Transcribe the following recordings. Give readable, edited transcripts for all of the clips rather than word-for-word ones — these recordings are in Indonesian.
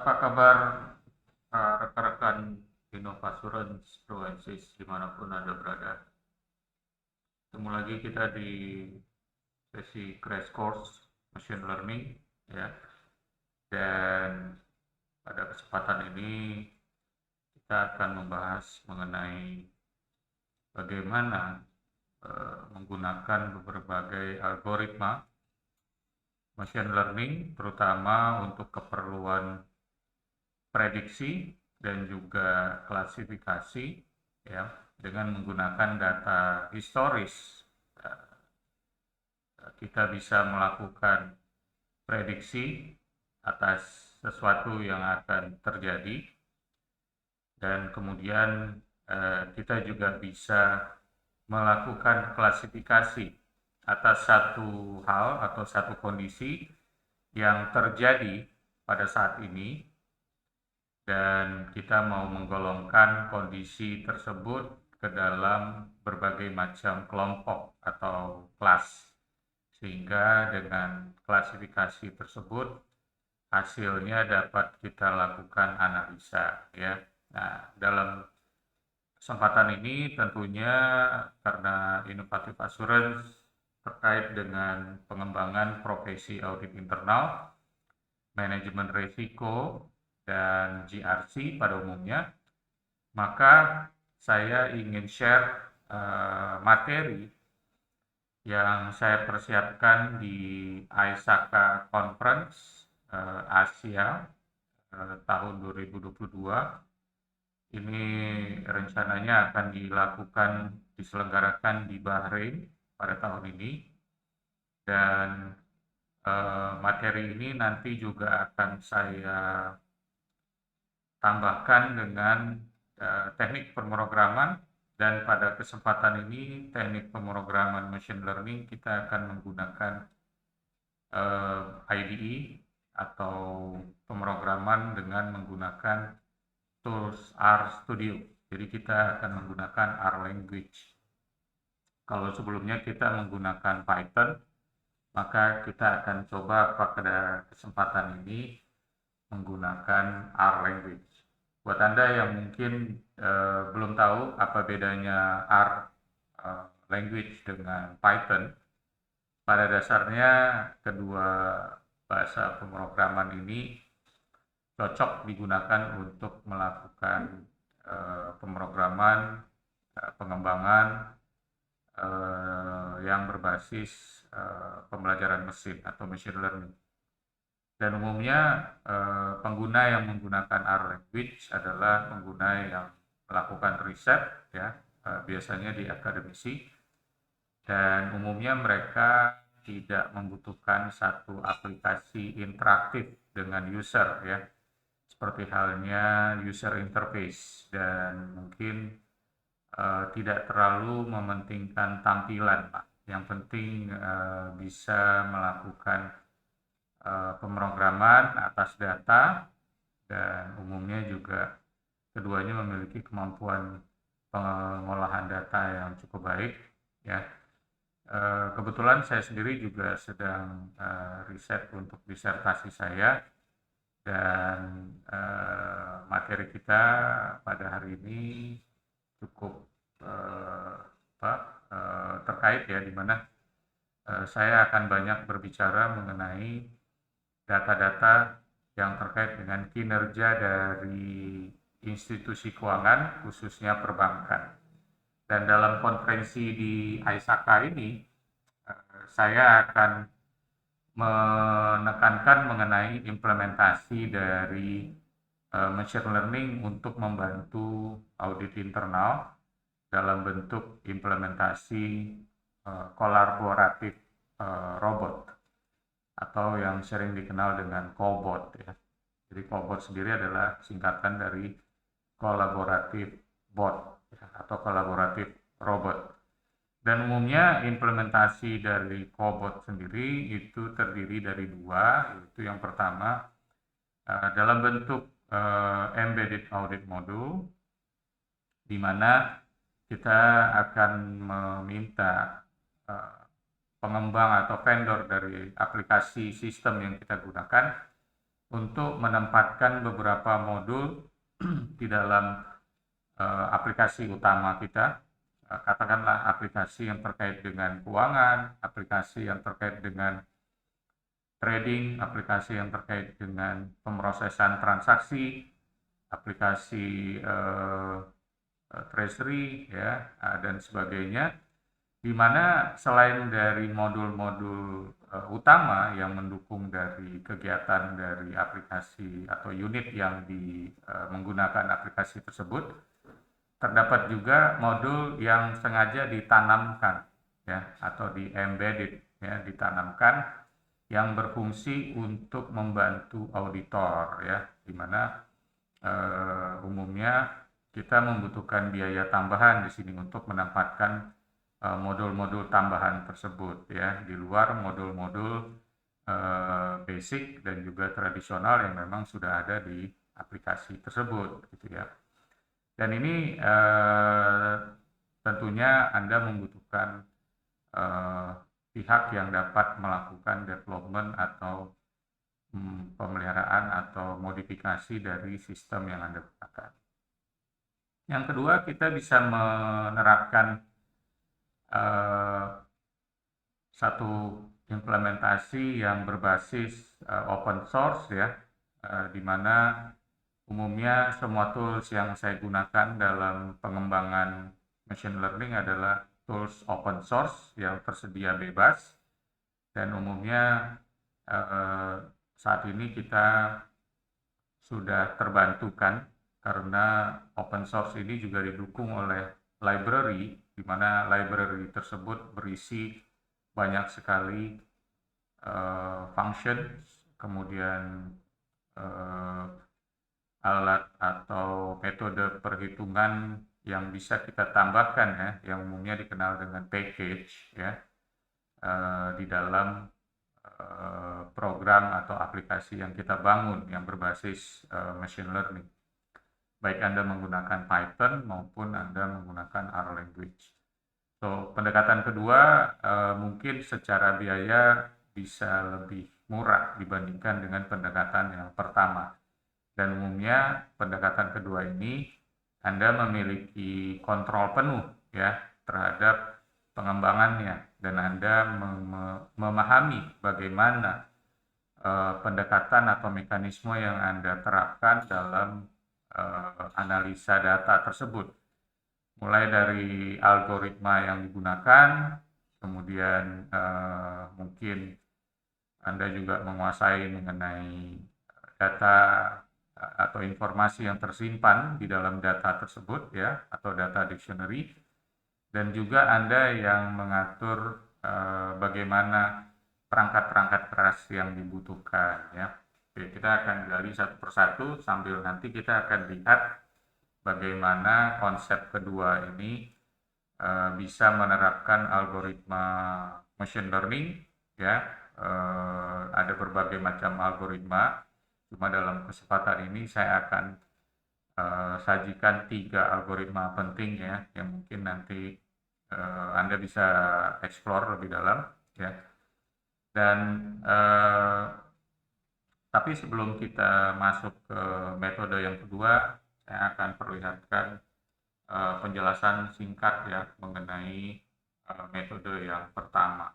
Apa kabar rekan-rekan Innovasurance Proensis dimanapun Anda berada? Ketemu lagi kita di sesi Crash Course Machine Learning ya. Dan pada kesempatan ini kita akan membahas mengenai bagaimana menggunakan berbagai algoritma machine learning terutama untuk keperluan prediksi dan juga klasifikasi ya dengan menggunakan data historis. Kita bisa melakukan prediksi atas sesuatu yang akan terjadi dan kemudian kita juga bisa melakukan klasifikasi atas satu hal atau satu kondisi yang terjadi pada saat ini dan kita mau menggolongkan kondisi tersebut ke dalam berbagai macam kelompok atau kelas, sehingga dengan klasifikasi tersebut hasilnya dapat kita lakukan analisa ya. Nah, dalam kesempatan ini tentunya karena Innovative Assurance terkait dengan pengembangan profesi audit internal, manajemen risiko, dan GRC pada umumnya, maka saya ingin share materi yang saya persiapkan di ISAKA Conference Asia tahun 2022. Ini rencananya akan diselenggarakan di Bahrain pada tahun ini, dan materi ini nanti juga akan saya tambahkan dengan teknik pemrograman, dan pada kesempatan ini teknik pemrograman machine learning kita akan menggunakan IDE atau pemrograman dengan menggunakan tools R Studio. Jadi kita akan menggunakan R language. Kalau sebelumnya kita menggunakan Python, maka kita akan coba pada kesempatan ini menggunakan R language. Buat Anda yang mungkin belum tahu apa bedanya R language dengan Python, pada dasarnya kedua bahasa pemrograman ini cocok digunakan untuk melakukan pemrograman pengembangan yang berbasis pembelajaran mesin atau machine learning. Dan umumnya pengguna yang menggunakan R language adalah pengguna yang melakukan riset ya, biasanya di akademisi, dan umumnya mereka tidak membutuhkan satu aplikasi interaktif dengan user ya, seperti halnya user interface, dan mungkin tidak terlalu mementingkan tampilan, Pak. Yang penting bisa melakukan pemrograman atas data, dan umumnya juga keduanya memiliki kemampuan pengolahan data yang cukup baik ya. Kebetulan saya sendiri juga sedang riset untuk disertasi saya, dan materi kita pada hari ini cukup terkait ya, di mana saya akan banyak berbicara mengenai data-data yang terkait dengan kinerja dari institusi keuangan, khususnya perbankan. Dan dalam konferensi di ISAKA ini, saya akan menekankan mengenai implementasi dari machine learning untuk membantu audit internal dalam bentuk implementasi kolaboratif robot atau yang sering dikenal dengan cobot ya. Jadi cobot sendiri adalah singkatan dari kolaboratif bot ya, atau kolaboratif robot. Dan umumnya implementasi dari cobot sendiri itu terdiri dari dua, yaitu yang pertama dalam bentuk embedded audit module, di mana kita akan meminta pengembang atau vendor dari aplikasi sistem yang kita gunakan untuk menempatkan beberapa modul di dalam aplikasi utama kita. Katakanlah aplikasi yang terkait dengan keuangan, aplikasi yang terkait dengan trading, aplikasi yang terkait dengan pemrosesan transaksi, aplikasi treasury ya dan sebagainya, di mana selain dari modul-modul utama yang mendukung dari kegiatan dari aplikasi atau unit yang menggunakan aplikasi tersebut, terdapat juga modul yang sengaja ditanamkan ya atau di-embedded ya, ditanamkan yang berfungsi untuk membantu auditor ya, di mana umumnya kita membutuhkan biaya tambahan di sini untuk menempatkan modul-modul tambahan tersebut ya, di luar modul-modul basic dan juga tradisional yang memang sudah ada di aplikasi tersebut gitu ya. Dan ini tentunya Anda membutuhkan pihak yang dapat melakukan development atau pemeliharaan atau modifikasi dari sistem yang Anda gunakan. Yang kedua, kita bisa menerapkan satu implementasi yang berbasis open source ya, di mana umumnya semua tools yang saya gunakan dalam pengembangan machine learning adalah tools open source yang tersedia bebas, dan umumnya saat ini kita sudah terbantukan karena open source ini juga didukung oleh library, di mana library tersebut berisi banyak sekali function, kemudian alat atau metode perhitungan yang bisa kita tambahkan ya, yang umumnya dikenal dengan package ya, di dalam program atau aplikasi yang kita bangun yang berbasis machine learning. Baik Anda menggunakan Python maupun Anda menggunakan R language. So, pendekatan kedua mungkin secara biaya bisa lebih murah dibandingkan dengan pendekatan yang pertama. Dan umumnya pendekatan kedua ini Anda memiliki kontrol penuh ya terhadap pengembangannya, dan Anda memahami bagaimana pendekatan atau mekanisme yang Anda terapkan dalam analisa data tersebut, mulai dari algoritma yang digunakan, kemudian mungkin Anda juga menguasai mengenai data atau informasi yang tersimpan di dalam data tersebut ya, atau data dictionary, dan juga Anda yang mengatur bagaimana perangkat-perangkat keras yang dibutuhkan ya. Oke, kita akan gali satu persatu sambil nanti kita akan lihat bagaimana konsep kedua ini bisa menerapkan algoritma machine learning ya. Ada berbagai macam algoritma, cuma dalam kesempatan ini saya akan sajikan 3 algoritma penting ya, yang mungkin nanti Anda bisa explore lebih dalam ya. Dan tapi sebelum kita masuk ke metode yang kedua, saya akan perlihatkan penjelasan singkat ya mengenai metode yang pertama.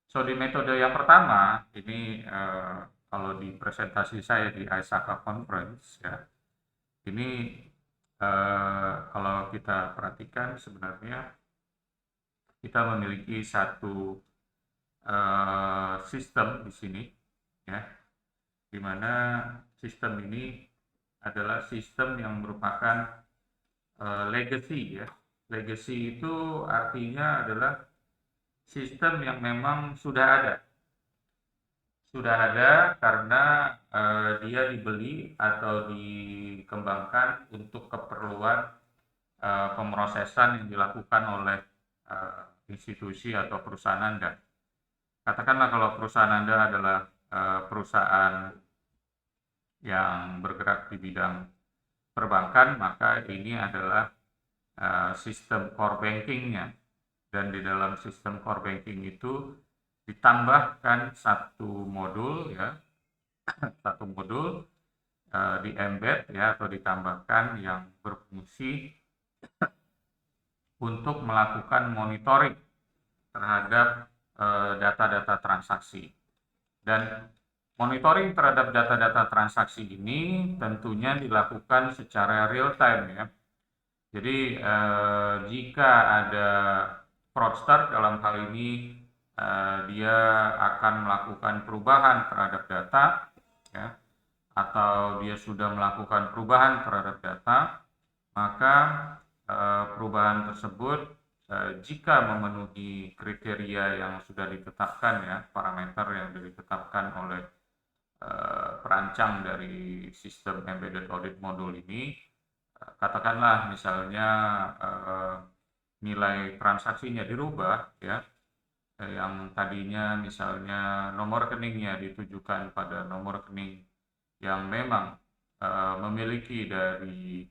So, di metode yang pertama ini kalau di presentasi saya di ISAKA Conference ya, ini kalau kita perhatikan sebenarnya kita memiliki satu sistem di sini ya, di mana sistem ini adalah sistem yang merupakan legacy ya. Legacy itu artinya adalah sistem yang memang sudah ada karena dia dibeli atau dikembangkan untuk keperluan pemrosesan yang dilakukan oleh institusi atau perusahaan Anda. Katakanlah kalau perusahaan Anda adalah perusahaan yang bergerak di bidang perbankan, maka ini adalah sistem core banking-nya, dan di dalam sistem core banking itu ditambahkan satu modul ya, satu modul di embed ya atau ditambahkan yang berfungsi untuk melakukan monitoring terhadap data-data transaksi. Dan monitoring terhadap data-data transaksi ini tentunya dilakukan secara real time ya. Jadi jika ada fraudster dalam hal ini dia akan melakukan perubahan terhadap data ya, atau dia sudah melakukan perubahan terhadap data, maka perubahan tersebut jika memenuhi kriteria yang sudah ditetapkan ya, parameter yang ditetapkan oleh perancang dari sistem embedded audit module ini, katakanlah misalnya nilai transaksinya dirubah ya, yang tadinya misalnya nomor rekeningnya ditujukan pada nomor rekening yang memang memiliki dari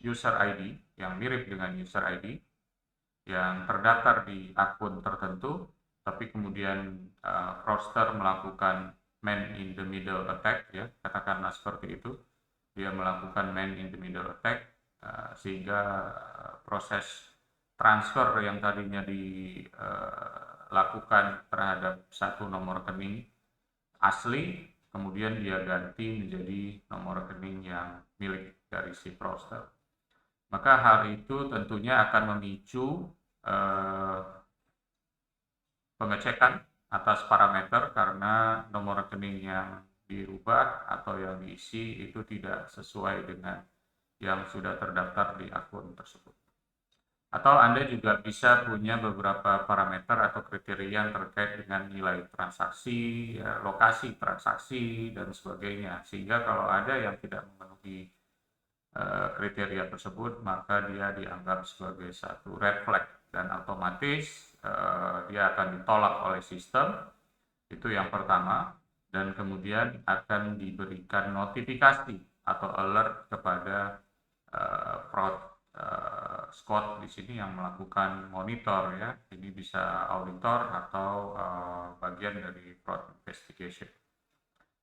user ID yang mirip dengan user ID yang terdaftar di akun tertentu, tapi kemudian fraudster melakukan man in the middle attack ya, katakanlah seperti itu, dia melakukan man in the middle attack sehingga proses transfer yang tadinya dilakukan terhadap satu nomor rekening asli kemudian dia ganti menjadi nomor rekening yang milik dari si fraudster. Maka hal itu tentunya akan memicu pengecekan atas parameter karena nomor rekening yang dirubah atau yang diisi itu tidak sesuai dengan yang sudah terdaftar di akun tersebut. Atau Anda juga bisa punya beberapa parameter atau kriteria yang terkait dengan nilai transaksi, ya, lokasi transaksi, dan sebagainya. Sehingga kalau ada yang tidak memenuhi kriteria tersebut, maka dia dianggap sebagai satu red flag dan otomatis dia akan ditolak oleh sistem. Itu yang pertama. Dan kemudian akan diberikan notifikasi atau alert kepada fraud squad di sini yang melakukan monitor ya. Ini bisa auditor atau bagian dari fraud investigation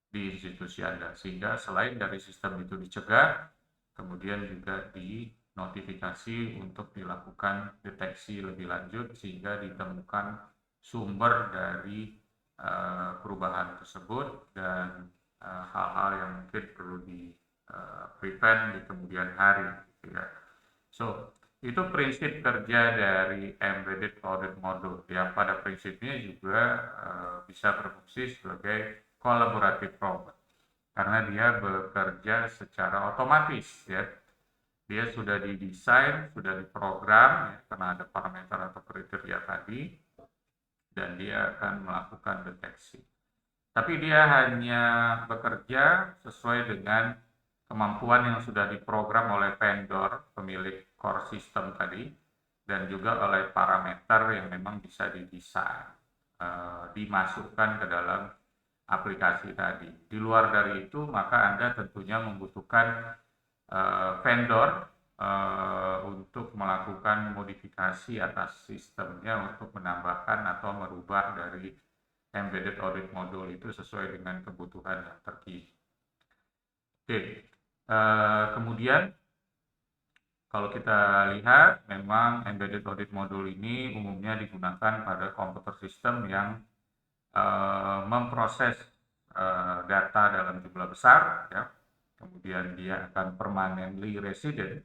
di institusi Anda. Sehingga selain dari sistem itu dicegah, kemudian juga dinotifikasi untuk dilakukan deteksi lebih lanjut sehingga ditemukan sumber dari perubahan tersebut dan hal-hal yang mungkin perlu di prevent di kemudian hari gitu ya. So, itu prinsip kerja dari embedded audit module yang pada prinsipnya juga bisa berfungsi sebagai collaborative robot karena dia bekerja secara otomatis ya. Dia sudah didesain, sudah diprogram ya, karena ada parameter atau kriteria tadi dan dia akan melakukan deteksi. Tapi dia hanya bekerja sesuai dengan kemampuan yang sudah diprogram oleh vendor pemilik core system tadi dan juga oleh parameter yang memang bisa didesain dimasukkan ke dalam aplikasi tadi. Di luar dari itu maka Anda tentunya membutuhkan vendor untuk melakukan modifikasi atas sistemnya untuk menambahkan atau merubah dari embedded audit module itu sesuai dengan kebutuhan yang terkini. Oke, kemudian kalau kita lihat memang embedded audit module ini umumnya digunakan pada komputer sistem yang memproses data dalam jumlah besar ya. Kemudian dia akan permanently resident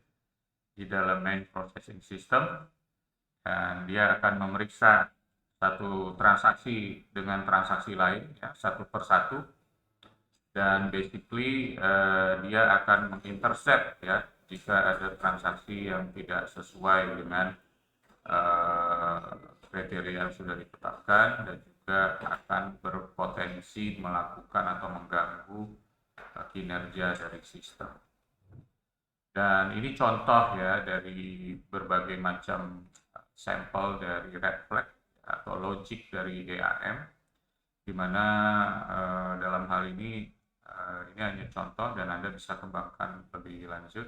di dalam main processing system dan dia akan memeriksa satu transaksi dengan transaksi lain ya, satu persatu dan basically dia akan mengintercept ya jika ada transaksi yang tidak sesuai dengan kriteria yang sudah ditetapkan dan juga akan berpotensi melakukan atau mengganggu kinerja dari sistem. Dan ini contoh ya dari berbagai macam sampel dari red flag atau logik dari EAM, di mana dalam hal ini hanya contoh dan Anda bisa kembangkan lebih lanjut.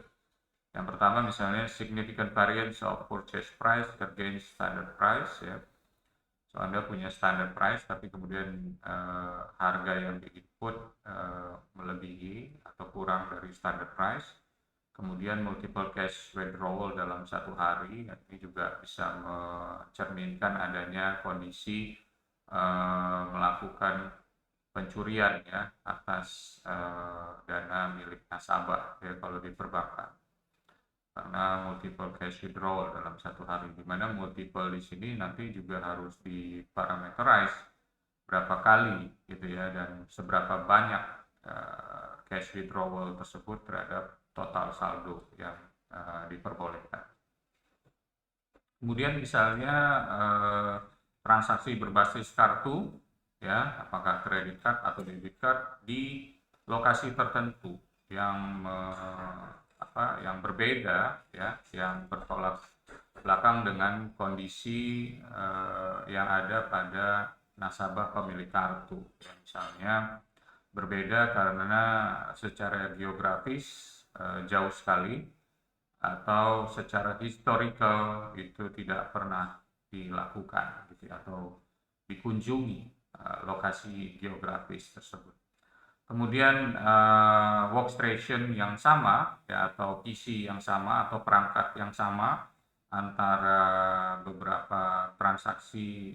Yang pertama misalnya significant variance of purchase price against standard price ya. So, Anda punya standard price, tapi kemudian harga yang di input melebihi atau kurang dari standard price. Kemudian multiple cash withdrawal dalam satu hari, ini juga bisa mencerminkan adanya kondisi melakukan pencurian ya atas dana milik nasabah ya kalau di perbankan. Karena multiple cash withdrawal dalam satu hari, di mana multiple di sini nanti juga harus diparameterize berapa kali gitu ya, dan seberapa banyak cash withdrawal tersebut terhadap total saldo yang diperbolehkan. Kemudian misalnya transaksi berbasis kartu ya, apakah kredit card atau debit card di lokasi tertentu yang yang berbeda ya, yang bertolak belakang dengan kondisi yang ada pada nasabah pemilik kartu. Ya, misalnya berbeda karena secara geografis jauh sekali, atau secara historical itu tidak pernah dilakukan gitu, atau dikunjungi lokasi geografis tersebut. Kemudian workstation yang sama ya, atau PC yang sama atau perangkat yang sama antara beberapa transaksi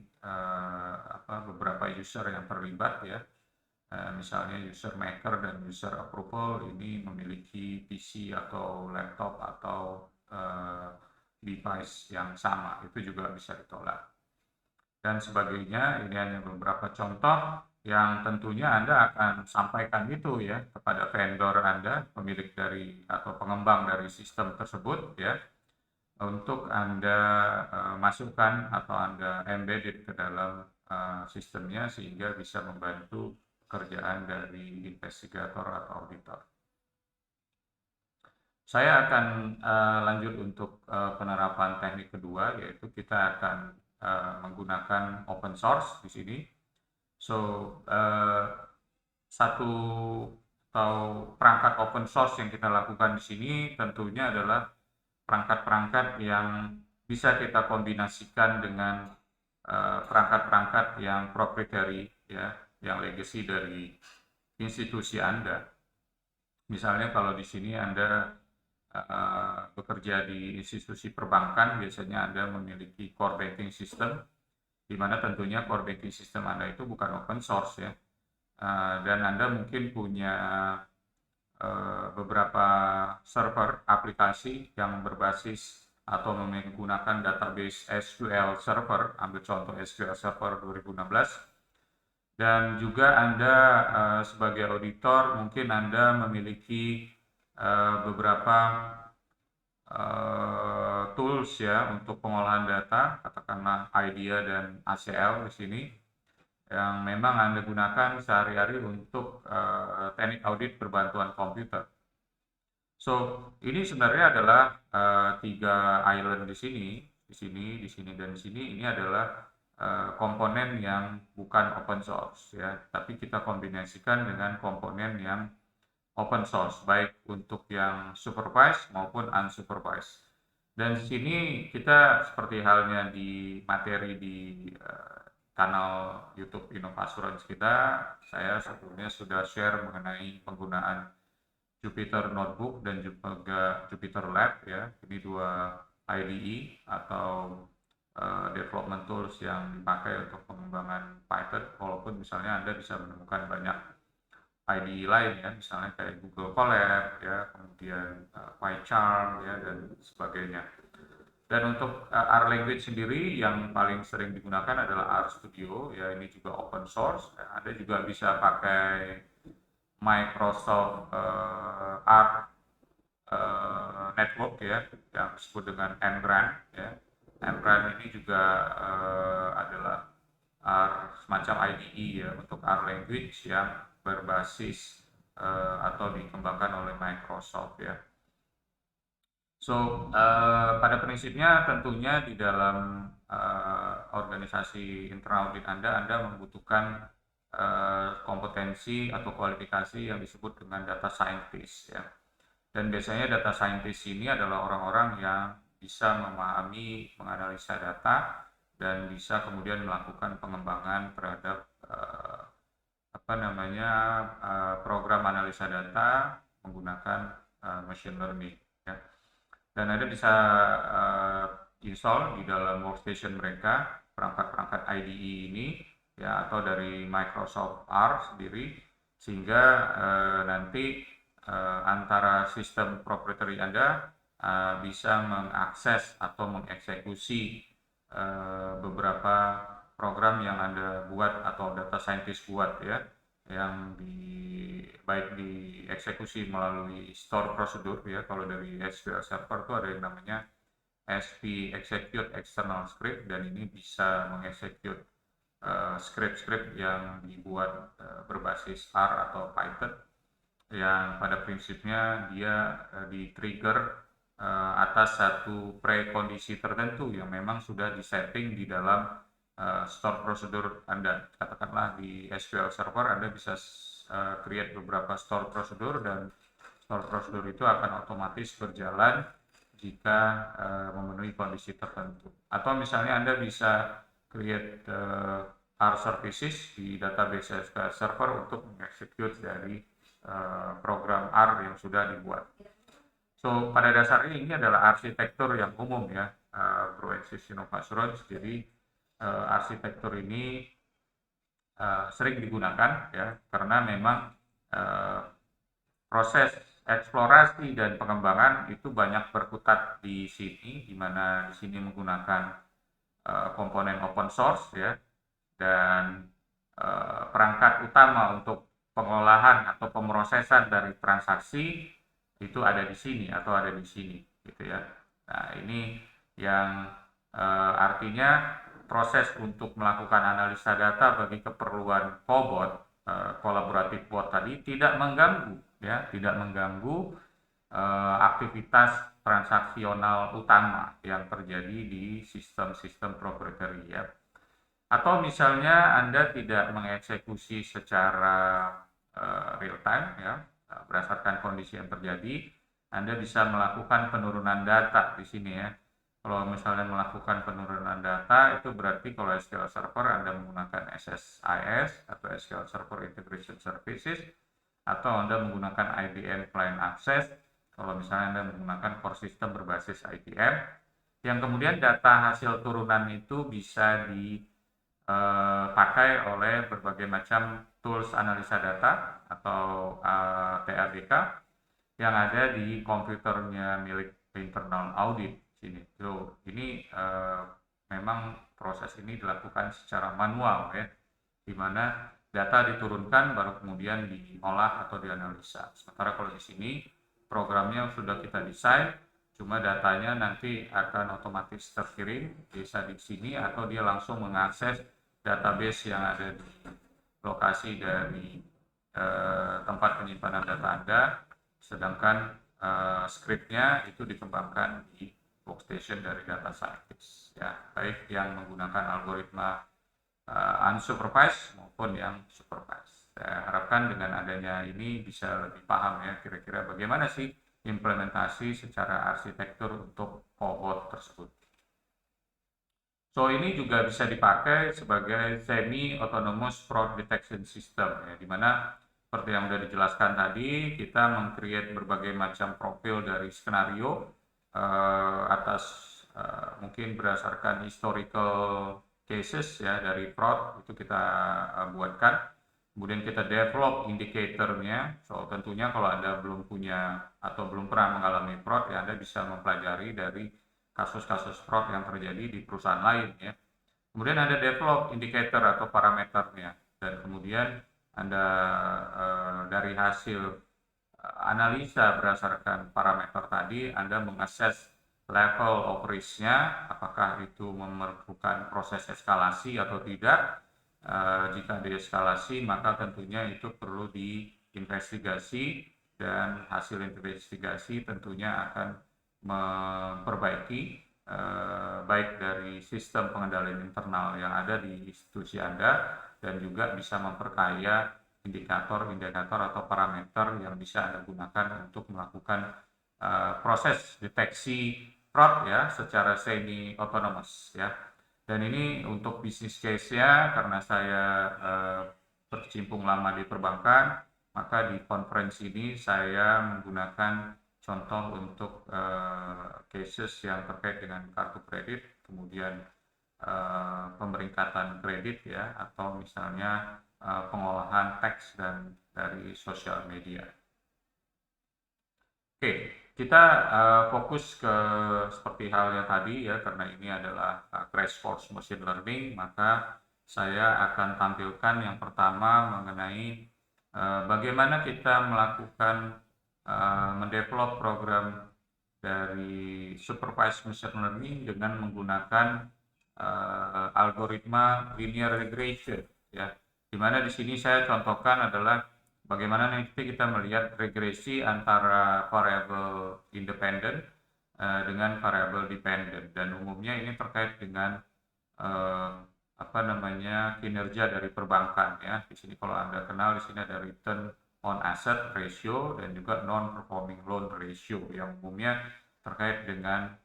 beberapa user yang terlibat ya. Misalnya user maker dan user approval ini memiliki PC atau laptop atau device yang sama, itu juga bisa ditolak. Dan sebagainya, ini hanya beberapa contoh yang tentunya Anda akan sampaikan itu ya kepada vendor Anda, pemilik dari atau pengembang dari sistem tersebut ya, untuk Anda masukkan atau Anda embedded ke dalam sistemnya sehingga bisa membantu pekerjaan dari investigator atau auditor. Saya akan lanjut untuk penerapan teknik kedua, yaitu kita akan menggunakan open source di sini. So, satu atau perangkat open source yang kita lakukan di sini tentunya adalah perangkat-perangkat yang bisa kita kombinasikan dengan perangkat-perangkat yang proprietary ya, yang legacy dari institusi Anda. Misalnya kalau di sini Anda bekerja di institusi perbankan, biasanya Anda memiliki core banking system, di mana tentunya core banking system Anda itu bukan open source ya, dan Anda mungkin punya beberapa server aplikasi yang berbasis atau menggunakan database SQL Server, ambil contoh SQL Server 2016, dan juga Anda sebagai auditor mungkin Anda memiliki beberapa tools ya untuk pengolahan data, katakanlah IDEA dan ACL di sini, yang memang Anda gunakan sehari-hari untuk teknik audit berbantuan komputer. So, ini sebenarnya adalah tiga island di sini, dan di sini. Ini adalah komponen yang bukan open source ya, tapi kita kombinasikan dengan komponen yang open source, baik untuk yang supervised maupun unsupervised. Dan di sini kita seperti halnya di materi di kanal YouTube Innovasurance kita, saya sebelumnya sudah share mengenai penggunaan Jupyter Notebook dan juga Jupyter Lab ya. Ini dua IDE atau development tools yang dipakai untuk pengembangan Python, walaupun misalnya Anda bisa menemukan banyak IDE lain ya, misalnya kayak Google Colab ya, kemudian PyCharm ya, dan sebagainya. Dan untuk R language sendiri yang paling sering digunakan adalah RStudio ya, ini juga open source. Anda juga bisa pakai Microsoft R Network ya, yang disebut dengan ngrand ya. Ngrand ini juga adalah semacam IDE ya untuk R language yang berbasis atau dikembangkan oleh Microsoft ya. So, pada prinsipnya tentunya di dalam organisasi internal audit Anda membutuhkan kompetensi atau kualifikasi yang disebut dengan data scientist ya. Dan biasanya data scientist ini adalah orang-orang yang bisa memahami, menganalisa data dan bisa kemudian melakukan pengembangan terhadap program analisa data menggunakan machine learning ya. Dan Anda bisa install di dalam workstation mereka perangkat-perangkat IDE ini ya, atau dari Microsoft R sendiri, sehingga nanti antara sistem proprietary Anda bisa mengakses atau mengeksekusi beberapa program yang Anda buat atau data scientist buat ya, yang baik dieksekusi melalui store prosedur ya. Kalau dari SQL Server itu ada yang namanya SP execute external script, dan ini bisa mengeksekut script-script yang dibuat berbasis R atau Python, yang pada prinsipnya dia di-trigger atas satu prekondisi tertentu yang memang sudah disetting di dalam store prosedur Anda. Katakanlah di SQL Server Anda bisa create beberapa store prosedur, dan store prosedur itu akan otomatis berjalan jika memenuhi kondisi tertentu. Atau misalnya Anda bisa create R services di database SQL Server untuk mengeksekut dari program R yang sudah dibuat. So, pada dasarnya ini adalah arsitektur yang umum ya, Bro Exis Innovation. Jadi arsitektur ini sering digunakan ya, karena memang proses eksplorasi dan pengembangan itu banyak berkutat di sini, di mana di sini menggunakan komponen open source ya, dan perangkat utama untuk pengolahan atau pemrosesan dari transaksi itu ada di sini atau ada di sini gitu ya. Nah, ini yang artinya proses untuk melakukan analisa data bagi keperluan cobot, kolaboratif bot tadi tidak mengganggu ya, tidak mengganggu aktivitas transaksional utama yang terjadi di sistem-sistem proprietary ya. Atau misalnya Anda tidak mengeksekusi secara real time ya, berdasarkan kondisi yang terjadi, Anda bisa melakukan penurunan data di sini ya. Kalau misalnya melakukan penurunan data, itu berarti kalau SQL Server Anda menggunakan SSIS atau SQL Server Integration Services, atau Anda menggunakan IBM Client Access kalau misalnya Anda menggunakan core system berbasis IBM, yang kemudian data hasil turunan itu bisa dipakai oleh berbagai macam tools analisa data atau TADK yang ada di komputernya milik internal audit sini. So, ini memang proses ini dilakukan secara manual ya, di mana data diturunkan baru kemudian diolah atau dianalisa. Sementara kalau di sini programnya sudah kita desain, cuma datanya nanti akan otomatis terkirim bisa di sini, atau dia langsung mengakses database yang ada di lokasi dari tempat penyimpanan data Anda, sedangkan scriptnya itu dikembangkan di workstation dari data scientist ya, baik yang menggunakan algoritma unsupervised maupun yang supervised. Saya harapkan dengan adanya ini bisa lebih paham ya, kira-kira bagaimana sih implementasi secara arsitektur untuk cobot tersebut. So, ini juga bisa dipakai sebagai semi-autonomous fraud detection system ya, dimana seperti yang sudah dijelaskan tadi, kita meng-create berbagai macam profil dari skenario atas mungkin berdasarkan historical cases ya dari fraud, itu kita buatkan. Kemudian kita develop indikatornya. So, tentunya kalau Anda belum punya atau belum pernah mengalami fraud ya, Anda bisa mempelajari dari kasus-kasus fraud yang terjadi di perusahaan lain ya. Kemudian Anda develop indikator atau parameternya, dan kemudian Anda dari hasil analisa berdasarkan parameter tadi, Anda mengakses level of risk-nya, apakah itu memerlukan proses eskalasi atau tidak. Jika dieskalasi, maka tentunya itu perlu diinvestigasi, dan hasil investigasi tentunya akan memperbaiki baik dari sistem pengendalian internal yang ada di institusi Anda, dan juga bisa memperkaya indikator-indikator atau parameter yang bisa Anda gunakan untuk melakukan proses deteksi fraud ya secara semi autonomous ya. Dan ini untuk bisnis case-nya, karena saya berkecimpung lama di perbankan, maka di konferensi ini saya menggunakan contoh untuk cases yang terkait dengan kartu kredit, kemudian pemeringkatan kredit ya, atau misalnya pengolahan teks dan dari sosial media. Oke, kita fokus ke seperti halnya tadi ya, karena ini adalah crash course machine learning, maka saya akan tampilkan yang pertama mengenai bagaimana kita melakukan mendevelop program dari supervised machine learning dengan menggunakan algoritma linear regression ya. Dimana di sini saya contohkan adalah bagaimana nanti kita melihat regresi antara variabel independen dengan variabel dependent, dan umumnya ini terkait dengan kinerja dari perbankan ya. Di sini kalau Anda kenal, di sini ada return on asset ratio dan juga non performing loan ratio yang umumnya terkait dengan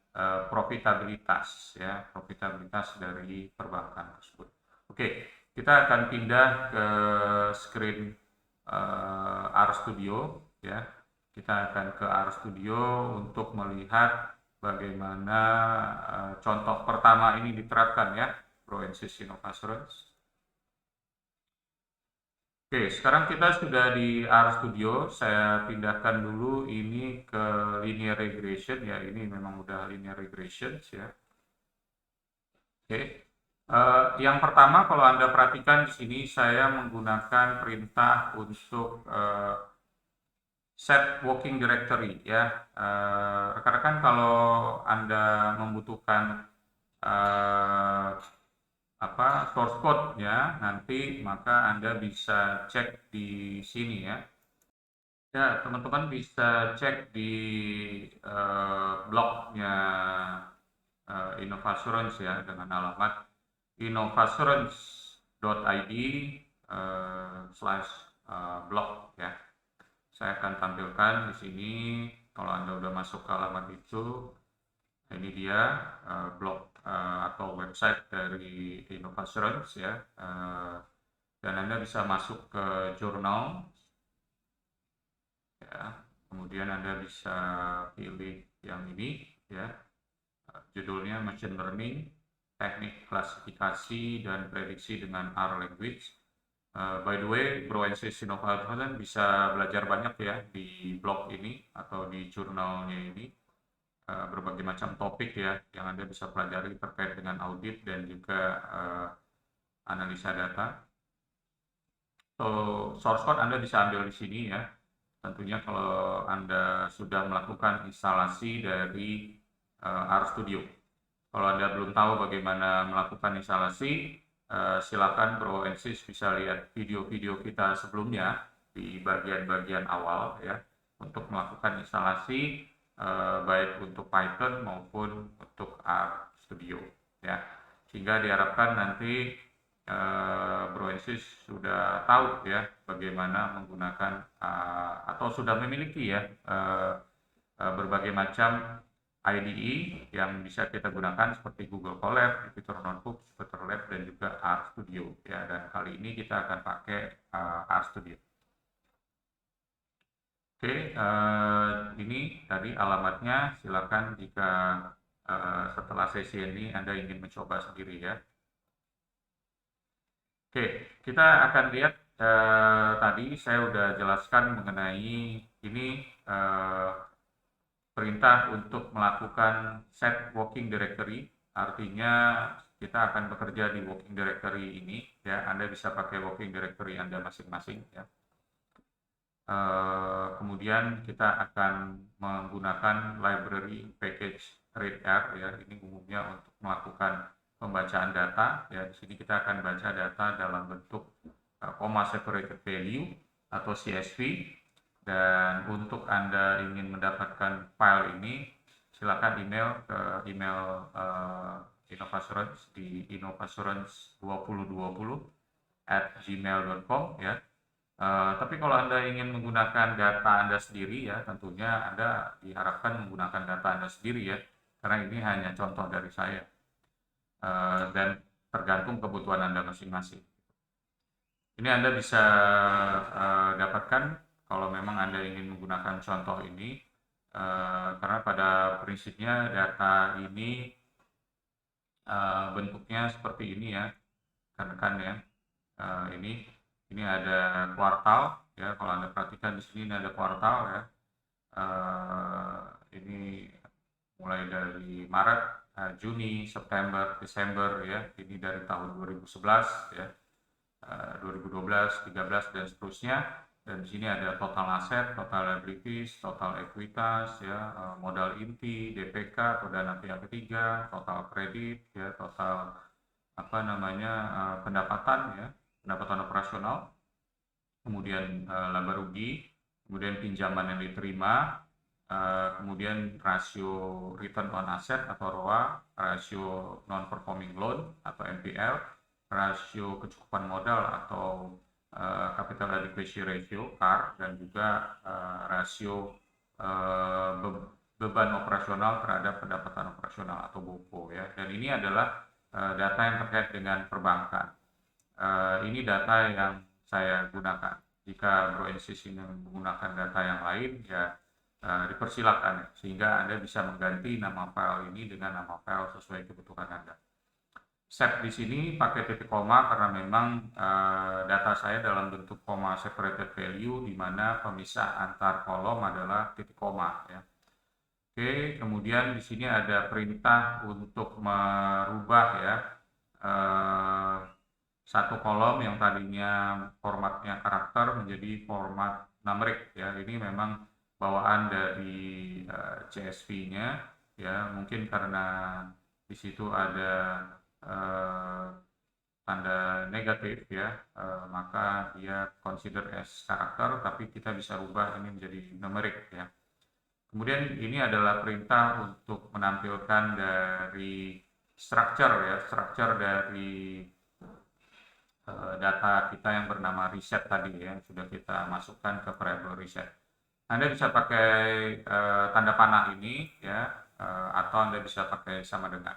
profitabilitas ya, profitabilitas dari perbankan tersebut. Oke, kita akan pindah ke screen RStudio ya. Kita akan ke RStudio untuk melihat bagaimana contoh pertama ini diterapkan ya, Proensis Innovassurance. Oke, sekarang kita sudah di RStudio. Saya pindahkan dulu ini ke linear regression ya. Ini memang udah linear regression ya. Oke. Yang pertama, kalau Anda perhatikan di sini saya menggunakan perintah untuk set working directory ya. Rekan-rekan kalau Anda membutuhkan source code-nya nanti, maka Anda bisa cek di sini ya. Ya, teman-teman bisa cek di blognya Innovassurance ya, dengan alamat innovassurance.id /blog ya. Saya akan tampilkan di sini. Kalau Anda sudah masuk ke alamat itu, ini dia blog atau website dari Innovassurance ya. Dan Anda bisa masuk ke jurnal ya. Kemudian Anda bisa pilih yang ini ya. Judulnya Machine Learning, Teknik Klasifikasi dan Prediksi dengan R Language. By the way, Proensis Innovassurance bisa belajar banyak ya di blog ini atau di jurnalnya ini. Berbagai macam topik ya yang Anda bisa pelajari terkait dengan audit dan juga analisa data. So, source code Anda bisa ambil di sini ya. Tentunya kalau Anda sudah melakukan instalasi dari RStudio. Kalau Anda belum tahu bagaimana melakukan instalasi, silakan Proensis bisa lihat video-video kita sebelumnya di bagian-bagian awal ya, untuk melakukan instalasi baik untuk Python maupun untuk RStudio ya, sehingga diharapkan nanti Proensis sudah tahu ya bagaimana menggunakan atau sudah memiliki ya berbagai macam IDE yang bisa kita gunakan seperti Google Colab, Jupyter Notebook, Jupyter Lab, dan juga RStudio ya. Dan kali ini kita akan pakai RStudio. Oke, ini tadi alamatnya. Silakan jika setelah sesi ini Anda ingin mencoba sendiri ya. Oke, kita akan lihat tadi saya sudah jelaskan mengenai ini perintah untuk melakukan set working directory, artinya kita akan bekerja di working directory ini ya. Anda bisa pakai working directory Anda masing-masing ya. Kemudian kita akan menggunakan library package readr ya. Ini umumnya untuk melakukan pembacaan data ya. Di sini kita akan baca data dalam bentuk comma separated value atau CSV. Dan untuk Anda ingin mendapatkan file ini, silakan email ke email Innovassurance di innovassurance2020@gmail.com ya. Tapi kalau Anda ingin menggunakan data Anda sendiri ya, tentunya Anda diharapkan menggunakan data Anda sendiri ya, karena ini hanya contoh dari saya. dan tergantung kebutuhan Anda masing-masing. Ini Anda bisa dapatkan kalau memang Anda ingin menggunakan contoh ini, karena pada prinsipnya data ini bentuknya seperti ini ya, rekan-rekan ya. Ini ada kuartal ya, kalau Anda perhatikan di sini ada kuartal ya. Ini mulai dari Maret, Juni, September, Desember ya. Ini dari tahun 2011 ya. 2012, 13 dan seterusnya. Dan di sini ada total aset, total liabilities, total ekuitas ya, modal inti, DPK atau dana pihak ketiga, total kredit ya, total pendapatan ya, pendapatan operasional, kemudian laba rugi, kemudian pinjaman yang diterima, kemudian rasio return on asset atau ROA, rasio non performing loan atau NPL, rasio kecukupan modal atau capital adequacy ratio (CAR), dan juga rasio beban operasional terhadap pendapatan operasional atau BOPO ya. Dan ini adalah data yang terkait dengan perbankan. Ini data yang saya gunakan. Jika Bro Ensis ingin menggunakan data yang lain ya dipersilakan, sehingga Anda bisa mengganti nama file ini dengan nama file sesuai kebutuhan Anda. Set di sini pakai titik koma karena memang data saya dalam bentuk koma separated value, di mana pemisah antar kolom adalah titik koma ya. Oke, kemudian di sini ada perintah untuk merubah ya satu kolom yang tadinya formatnya karakter menjadi format numerik ya. Ini memang bawaan dari CSV-nya ya, mungkin karena di situ ada tanda negatif ya, maka dia consider as karakter, tapi kita bisa ubah ini menjadi numerik ya. Kemudian ini adalah perintah untuk menampilkan dari structure ya, structure dari data kita yang bernama reset tadi ya, yang sudah kita masukkan ke variable reset. Anda bisa pakai tanda panah ini ya, atau Anda bisa pakai sama dengan.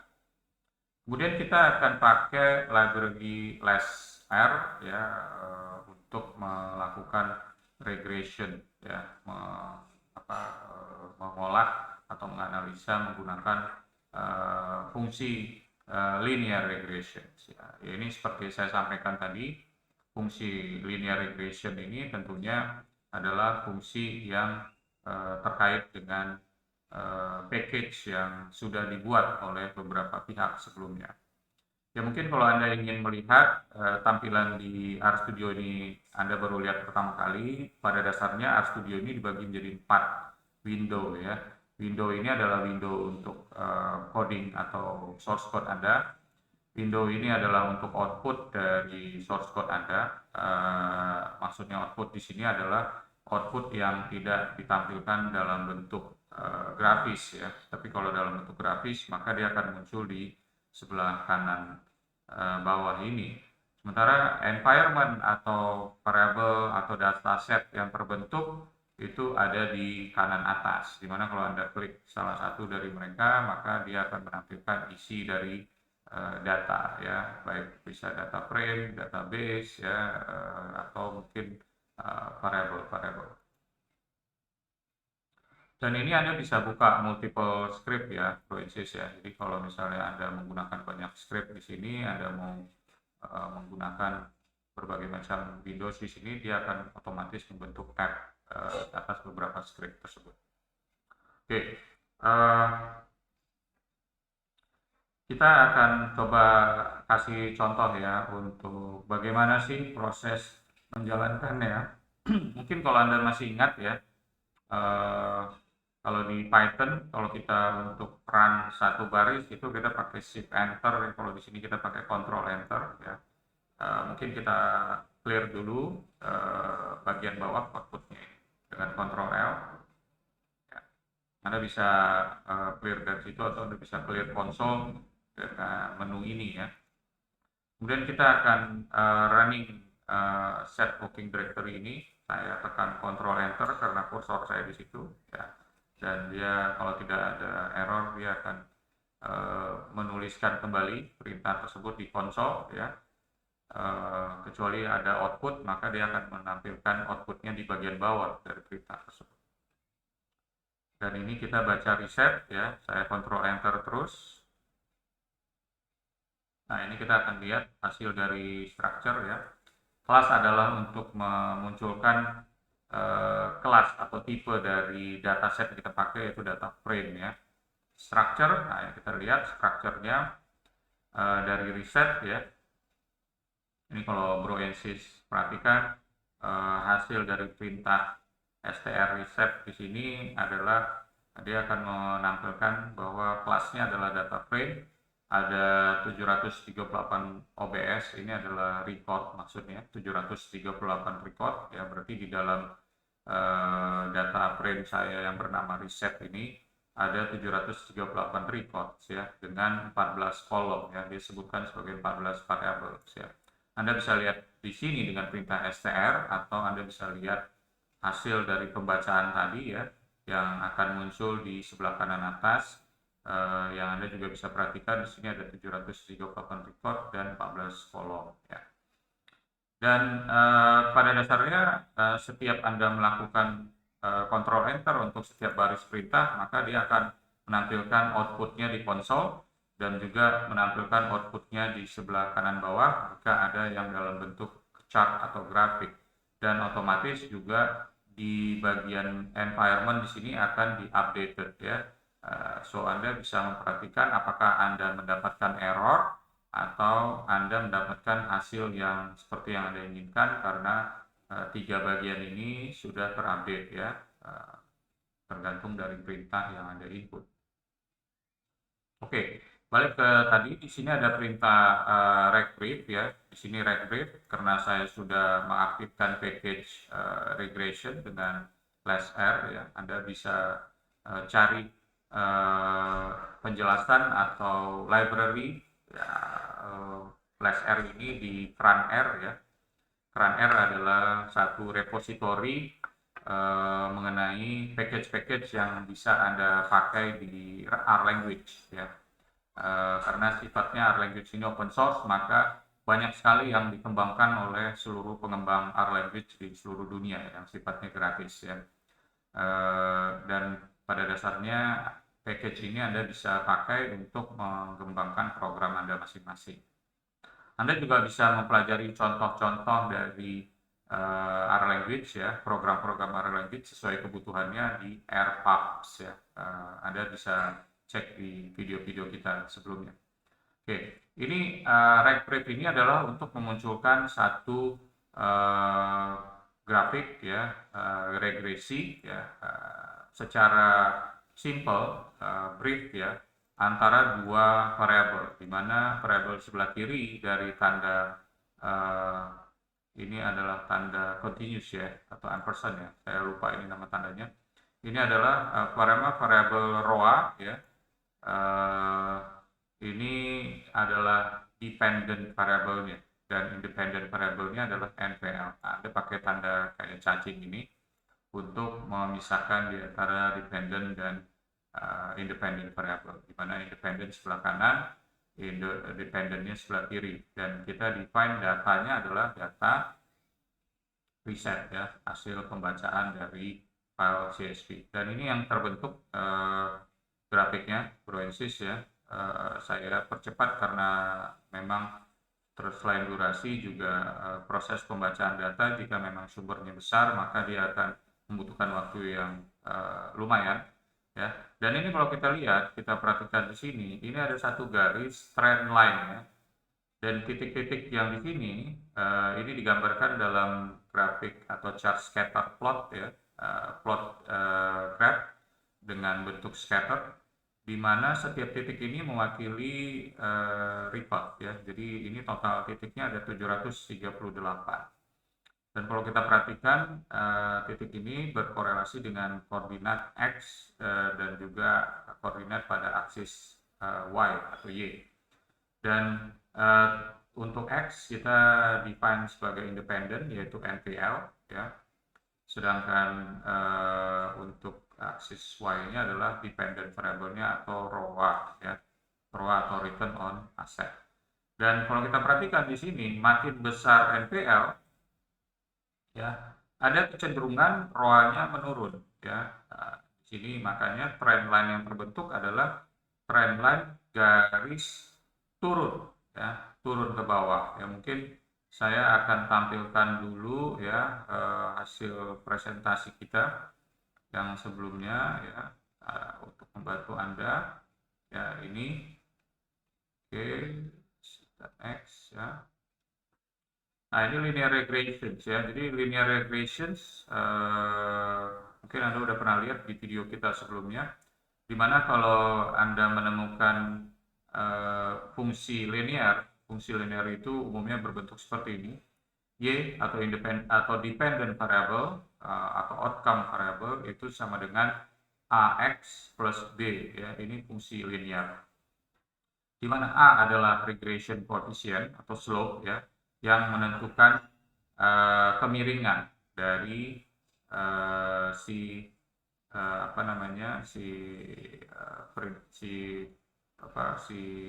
Kemudian kita akan pakai library LessR ya, untuk melakukan regression ya, mengolah atau menganalisa menggunakan fungsi linear regression ya. Ini seperti saya sampaikan tadi, fungsi linear regression ini tentunya adalah fungsi yang terkait dengan package yang sudah dibuat oleh beberapa pihak sebelumnya. Ya mungkin kalau Anda ingin melihat tampilan di RStudio ini, Anda baru lihat pertama kali, pada dasarnya RStudio ini dibagi menjadi 4 window ya. Window ini adalah window untuk coding atau source code Anda. Window ini adalah untuk output dari source code Anda. Maksudnya output di sini adalah output yang tidak ditampilkan dalam bentuk grafis ya. Tapi kalau dalam bentuk grafis maka dia akan muncul di sebelah kanan bawah ini. Sementara environment atau variable atau dataset yang terbentuk itu ada di kanan atas, dimana kalau Anda klik salah satu dari mereka maka dia akan menampilkan isi dari data ya, baik bisa data frame, database ya, atau mungkin variable. Dan ini Anda bisa buka multiple script ya, Bro Ensis ya. Jadi kalau misalnya Anda menggunakan banyak script di sini, Anda mau menggunakan berbagai macam Windows di sini, dia akan otomatis membentuk tab atas beberapa script tersebut. Oke, kita akan coba kasih contoh ya untuk bagaimana sih proses menjalankannya. Mungkin kalau Anda masih ingat ya, kalau di Python, kalau kita untuk run satu baris itu kita pakai shift enter, kalau di sini kita pakai control enter ya. Mungkin kita clear dulu bagian bawah outputnya dengan control L ya. Anda bisa clear dari situ, atau Anda bisa clear console dengan menu ini ya. Kemudian kita akan running set working directory ini. Saya tekan control enter karena kursor saya di situ ya. Dan dia kalau tidak ada error dia akan menuliskan kembali perintah tersebut di konsol ya. Kecuali ada output, maka dia akan menampilkan outputnya di bagian bawah dari perintah tersebut. Dan ini kita baca reset ya, saya Ctrl Enter terus. Nah, ini kita akan lihat hasil dari structure ya. Kelas adalah untuk memunculkan kelas atau tipe dari dataset yang kita pakai, yaitu data frame ya. Structure, nah kita lihat structure-nya dari reset ya. Ini kalau Bro and Sis perhatikan hasil dari perintah str reset di sini adalah dia akan menampilkan bahwa kelasnya adalah data frame, ada 738 OBS, ini adalah record maksudnya 738 record ya, berarti di dalam data frame saya yang bernama reset ini ada 738 records ya, dengan 14 kolom ya, disebutkan sebagai 14 variables ya. Anda bisa lihat di sini dengan perintah str, atau Anda bisa lihat hasil dari pembacaan tadi ya, yang akan muncul di sebelah kanan atas. Yang Anda juga bisa perhatikan di sini ada 738 record dan 14 kolom ya. Dan pada dasarnya setiap Anda melakukan Ctrl Enter untuk setiap baris perintah, maka dia akan menampilkan outputnya di konsol dan juga menampilkan outputnya di sebelah kanan bawah jika ada yang dalam bentuk chart atau grafik. Dan otomatis juga di bagian environment di sini akan di-updated ya. So Anda bisa memperhatikan apakah Anda mendapatkan error atau Anda mendapatkan hasil yang seperti yang Anda inginkan, karena tiga bagian ini sudah terupdate ya, tergantung dari perintah yang Anda input. Oke, balik ke tadi, di sini ada perintah regbrief ya. Di sini regbrief karena saya sudah mengaktifkan package regression dengan /r ya. Anda bisa cari penjelasan atau library ya, /r ini di CRAN-R ya. CRAN-R adalah satu repository mengenai package-package yang bisa Anda pakai di R language ya. Karena sifatnya R language ini open source, maka banyak sekali yang dikembangkan oleh seluruh pengembang R language di seluruh dunia yang sifatnya gratis ya. Dan pada dasarnya package ini Anda bisa pakai untuk mengembangkan program Anda masing-masing. Anda juga bisa mempelajari contoh-contoh dari R language ya, program-program R language sesuai kebutuhannya di RPubs ya. Anda bisa cek di video-video kita sebelumnya. Oke, ini regbrief ini adalah untuk memunculkan satu grafik ya, regresi ya, secara simple brief ya, antara dua variabel, di mana variabel sebelah kiri dari tanda ini adalah tanda continuous ya, atau ampersand ya, saya lupa ini nama tandanya. Ini adalah variabel ROA ya. Ini adalah dependent variabelnya, dan independent variabelnya adalah NVL. Nah, Anda pakai tanda kayak cacing ini untuk memisahkan di antara dependent dan independent variable, di mana independent sebelah kanan, independentnya sebelah kiri, dan kita define datanya adalah data reset ya, hasil pembacaan dari file CSV. Dan ini yang terbentuk grafiknya, Bro and Sis ya. Saya percepat karena memang terus selain durasi juga proses pembacaan data, jika memang sumbernya besar maka dia akan membutuhkan waktu yang lumayan ya. Dan ini kalau kita lihat, kita perhatikan di sini, ini ada satu garis trend line ya. Dan titik-titik yang di sini ini digambarkan dalam grafik atau chart scatter plot ya, plot graph dengan bentuk scatter, di mana setiap titik ini mewakili record ya. Jadi ini total titiknya ada 738. Dan kalau kita perhatikan titik ini berkorelasi dengan koordinat X dan juga koordinat pada aksis Y atau Y. Dan untuk X kita define sebagai independent, yaitu NVL ya. Sedangkan untuk aksis Y-nya adalah dependent variable-nya atau ROA ya. ROA atau return on asset. Dan kalau kita perhatikan di sini, makin besar NPL, ya, ada kecenderungan ROA-nya menurun, ya. Nah, di sini makanya trend line yang terbentuk adalah trend line garis turun, ya, turun ke bawah. Ya, mungkin saya akan tampilkan dulu ya hasil presentasi kita yang sebelumnya ya untuk membantu Anda. Ya, ini oke, next ya. Nah, ini linear regressions ya. Jadi linear regressions mungkin Anda udah pernah lihat di video kita sebelumnya, dimana kalau Anda menemukan fungsi linear itu umumnya berbentuk seperti ini. Y atau dependent variable atau outcome variable itu sama dengan AX plus B ya. Ini fungsi linear. Di mana A adalah regression coefficient atau slope ya, yang menentukan kemiringan dari si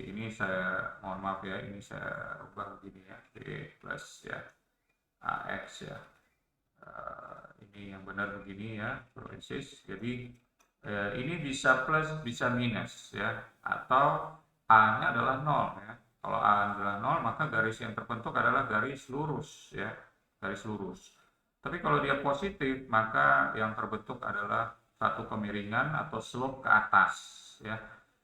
ini saya mohon maaf ya, ini saya ubah begini ya, D plus ya AX ya, ini yang benar begini ya, parenthesis. Jadi ini bisa plus bisa minus ya, atau A-nya adalah 0 ya. Kalau A adalah 0, maka garis yang terbentuk adalah garis lurus ya, garis lurus. Tapi kalau dia positif, maka yang terbentuk adalah satu kemiringan atau slope ke atas ya.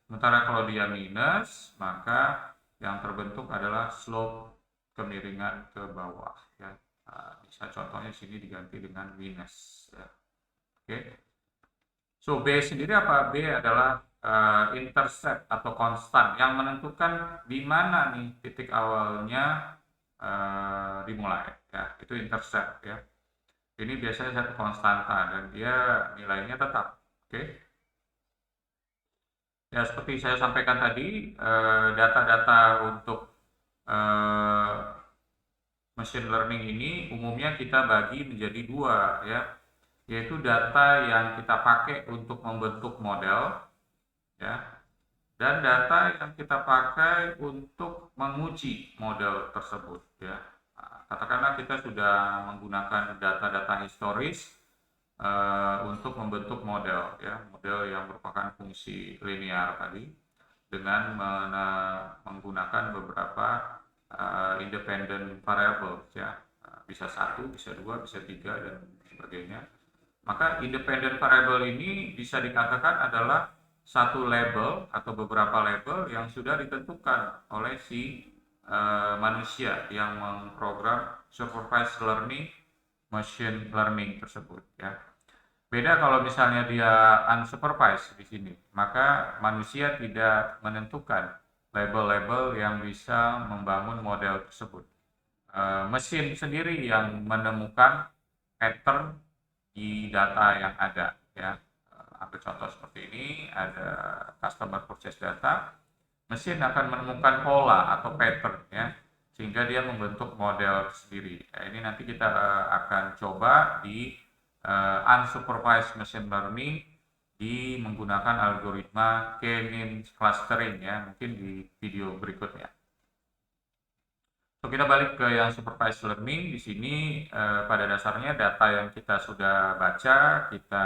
Sementara kalau dia minus, maka yang terbentuk adalah slope kemiringan ke bawah ya. Nah, bisa contohnya sini diganti dengan minus ya. Oke. So B sendiri apa? B adalah intercept atau konstan yang menentukan di mana nih titik awalnya dimulai ya, itu intercept ya. Ini biasanya satu konstanta dan dia nilainya tetap. Oke. Ya, seperti saya sampaikan tadi, data-data untuk machine learning ini umumnya kita bagi menjadi dua ya, yaitu data yang kita pakai untuk membentuk model ya, dan data yang kita pakai untuk menguji model tersebut ya. Nah, katakanlah kita sudah menggunakan data-data historis untuk membentuk model ya, model yang merupakan fungsi linear tadi dengan menggunakan beberapa independent variable ya, bisa 1, bisa 2, bisa 3 dan sebagainya. Maka independent variable ini bisa dikatakan adalah satu label atau beberapa label yang sudah ditentukan oleh si manusia yang memprogram supervised learning machine learning tersebut ya. Beda kalau misalnya dia unsupervised di sini, maka manusia tidak menentukan label-label yang bisa membangun model tersebut. Mesin sendiri yang menemukan pattern di data yang ada ya. Ambil contoh seperti ini, ada customer purchase data, mesin akan menemukan pola atau pattern ya, sehingga dia membentuk model sendiri. Nah, ini nanti kita akan coba di unsupervised machine learning di menggunakan algoritma k-means clustering ya, mungkin di video berikutnya. So, kita balik ke yang supervised learning. Di sini pada dasarnya data yang kita sudah baca, kita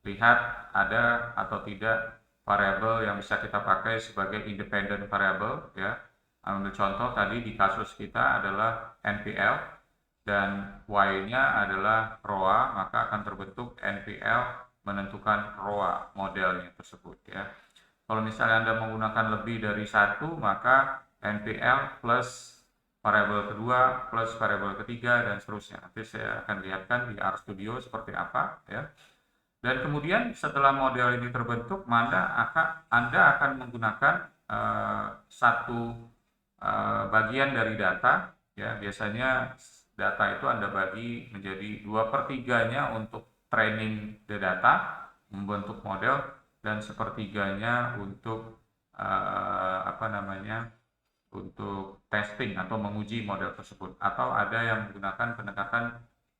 lihat ada atau tidak variabel yang bisa kita pakai sebagai independent variable ya. Ambil contoh tadi di kasus kita adalah NPL dan Y-nya adalah ROA, maka akan terbentuk NPL menentukan ROA modelnya tersebut ya. Kalau misalnya Anda menggunakan lebih dari satu, maka NPL plus variabel kedua plus variabel ketiga dan seterusnya. Nanti saya akan lihatkan di RStudio seperti apa ya. Dan kemudian setelah model ini terbentuk, Anda akan menggunakan satu bagian dari data ya. Biasanya data itu Anda bagi menjadi 2/3-nya untuk training the data, membentuk model, dan 1/3-nya untuk untuk testing atau menguji model tersebut. Atau ada yang menggunakan pendekatan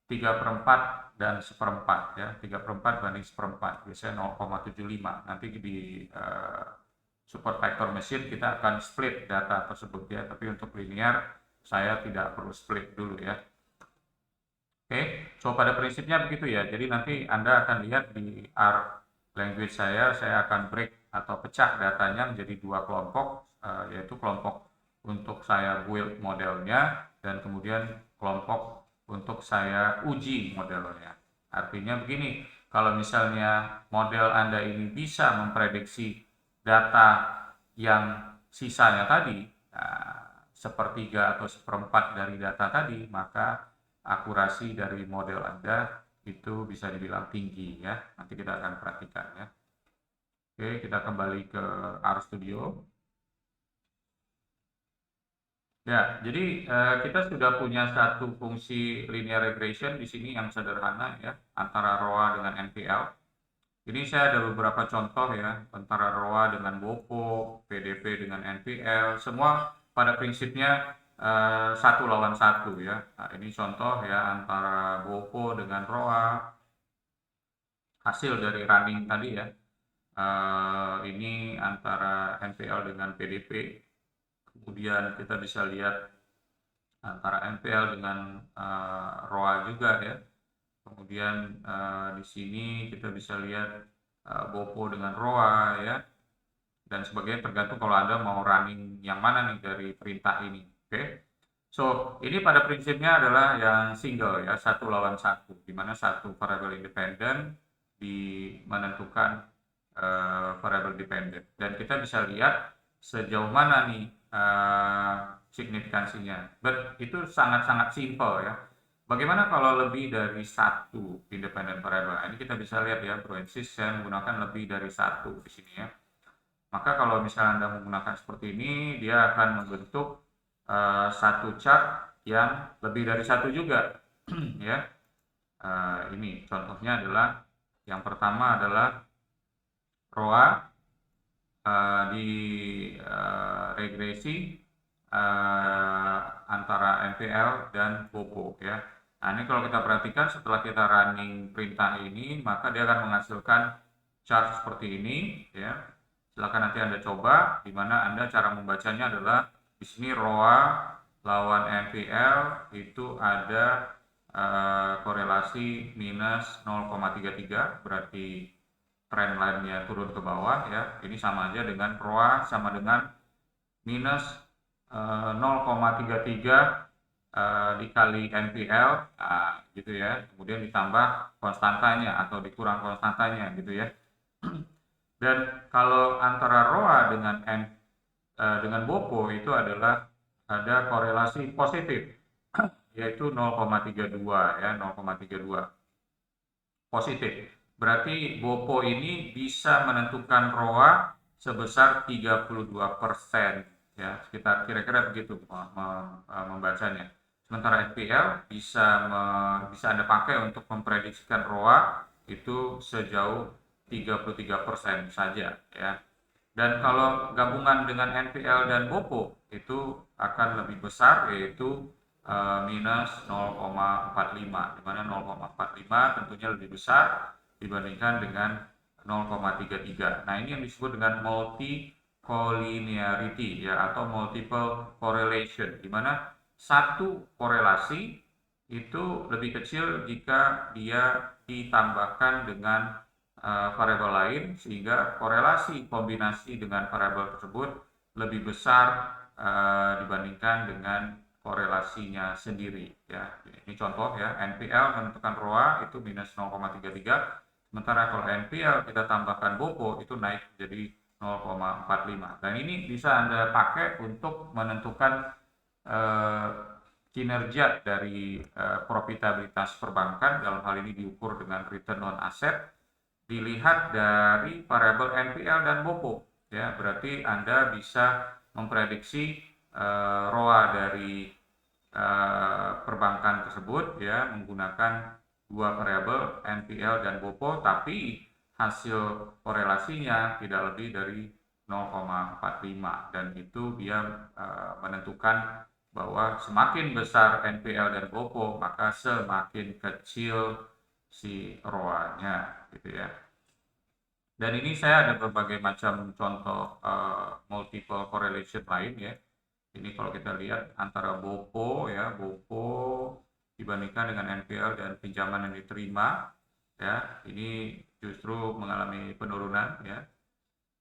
3/4 dan 1/4 ya, 3/4 banding 1/4, biasanya 0,75. Nanti di support vector machine kita akan split data tersebut ya, tapi untuk linear saya tidak perlu split dulu ya. Oke, so pada prinsipnya begitu ya. Jadi nanti Anda akan lihat di R language saya akan break atau pecah datanya menjadi dua kelompok, yaitu kelompok untuk saya build modelnya dan kemudian kelompok untuk saya uji modelnya. Artinya begini, kalau misalnya model Anda ini bisa memprediksi data yang sisanya tadi, sepertiga atau seperempat dari data tadi, maka akurasi dari model Anda itu bisa dibilang tinggi ya. Nanti kita akan perhatikan ya. Oke, kita kembali ke RStudio. Ya, jadi kita sudah punya satu fungsi linear regression di sini yang sederhana ya, antara ROA dengan NPL. Ini saya ada beberapa contoh ya, antara ROA dengan WOPO, PDP dengan NPL, semua pada prinsipnya 1 lawan 1 ya. Nah, ini contoh ya antara WOPO dengan ROA, hasil dari running tadi ya. Ini antara NPL dengan PDP. Kemudian kita bisa lihat antara NPL dengan ROA juga ya. Kemudian di sini kita bisa lihat WOPO dengan ROA ya, dan sebagainya, tergantung kalau Anda mau running yang mana nih dari perintah ini. Oke. So, ini pada prinsipnya adalah yang single ya, 1 lawan 1, di mana satu variabel independen menentukan variabel dependen. Dan kita bisa lihat sejauh mana nih signifikansinya. But itu sangat-sangat simple ya. Bagaimana kalau lebih dari satu independent variable? Ini kita bisa lihat ya, Broensis saya menggunakan lebih dari satu di sini ya. Maka kalau misalnya Anda menggunakan seperti ini, dia akan membentuk satu chart yang lebih dari satu juga ya. Ini contohnya adalah yang pertama adalah ROA di regresi antara NPL dan WOPO ya. Nah, ini kalau kita perhatikan setelah kita running perintah ini, maka dia akan menghasilkan chart seperti ini ya. Silakan nanti Anda coba, di mana Anda cara membacanya adalah di sini ROA lawan NPL itu ada korelasi minus 0,33, berarti trend line-nya turun ke bawah ya. Ini sama aja dengan ROA sama dengan minus 0,33 dikali NPL, gitu ya. Kemudian ditambah konstantanya atau dikurang konstantanya gitu ya. Dan kalau antara ROA dengan WOPO itu adalah ada korelasi positif, yaitu 0,32 ya, 0,32 positif. Berarti WOPO ini bisa menentukan ROA sebesar 32% ya, sekitar kira-kira begitu membacanya. Sementara NPL bisa Anda pakai untuk memprediksikan ROA itu sejauh 33% saja ya. Dan kalau gabungan dengan NPL dan WOPO itu akan lebih besar, yaitu minus 0,45, di mana 0,45 tentunya lebih besar dibandingkan dengan 0,33. Nah, ini yang disebut dengan multi collinearity ya, atau multiple correlation, di mana satu korelasi itu lebih kecil jika dia ditambahkan dengan variabel lain, sehingga korelasi kombinasi dengan variabel tersebut lebih besar dibandingkan dengan korelasinya sendiri ya. Ini contoh ya, NPL menentukan ROA itu minus 0,33, sementara kalau NPL kita tambahkan WOPO itu naik jadi 0,45. Dan ini bisa Anda pakai untuk menentukan kinerja dari profitabilitas perbankan. Dalam hal ini diukur dengan return on asset, dilihat dari variabel NPL dan WOPO ya. Berarti Anda bisa memprediksi ROA dari perbankan tersebut ya menggunakan dua variabel NPL dan WOPO, tapi hasil korelasinya tidak lebih dari 0,45, dan itu dia menentukan bahwa semakin besar NPL dan WOPO maka semakin kecil si ROA-nya gitu ya. Dan ini saya ada berbagai macam contoh multiple correlation lain ya. Ini kalau kita lihat antara BOPO ya, BOPO dibandingkan dengan NPL dan pinjaman yang diterima ya, ini justru mengalami penurunan ya.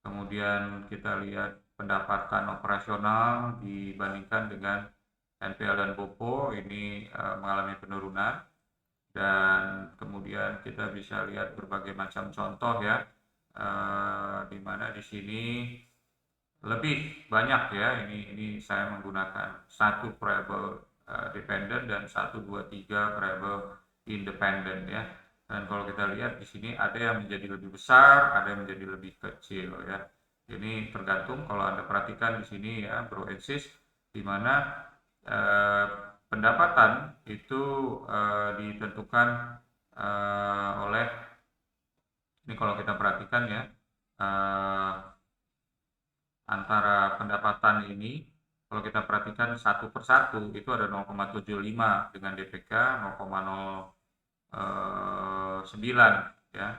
Kemudian kita lihat pendapatan operasional dibandingkan dengan NPL dan BOPO ini mengalami penurunan. Dan kemudian kita bisa lihat berbagai macam contoh ya, di mana di sini lebih banyak ya, ini saya menggunakan satu variable dependent dan 1, 2, 3 variable independent ya. Dan kalau kita lihat di sini ada yang menjadi lebih besar, ada yang menjadi lebih kecil ya. Ini tergantung, kalau Anda perhatikan di sini ya, bro and sis, di mana pendapatan itu ditentukan oleh, ini kalau kita perhatikan ya, antara pendapatan ini, kalau kita perhatikan satu per satu itu ada 0,75 dengan DPK 0,09 ya,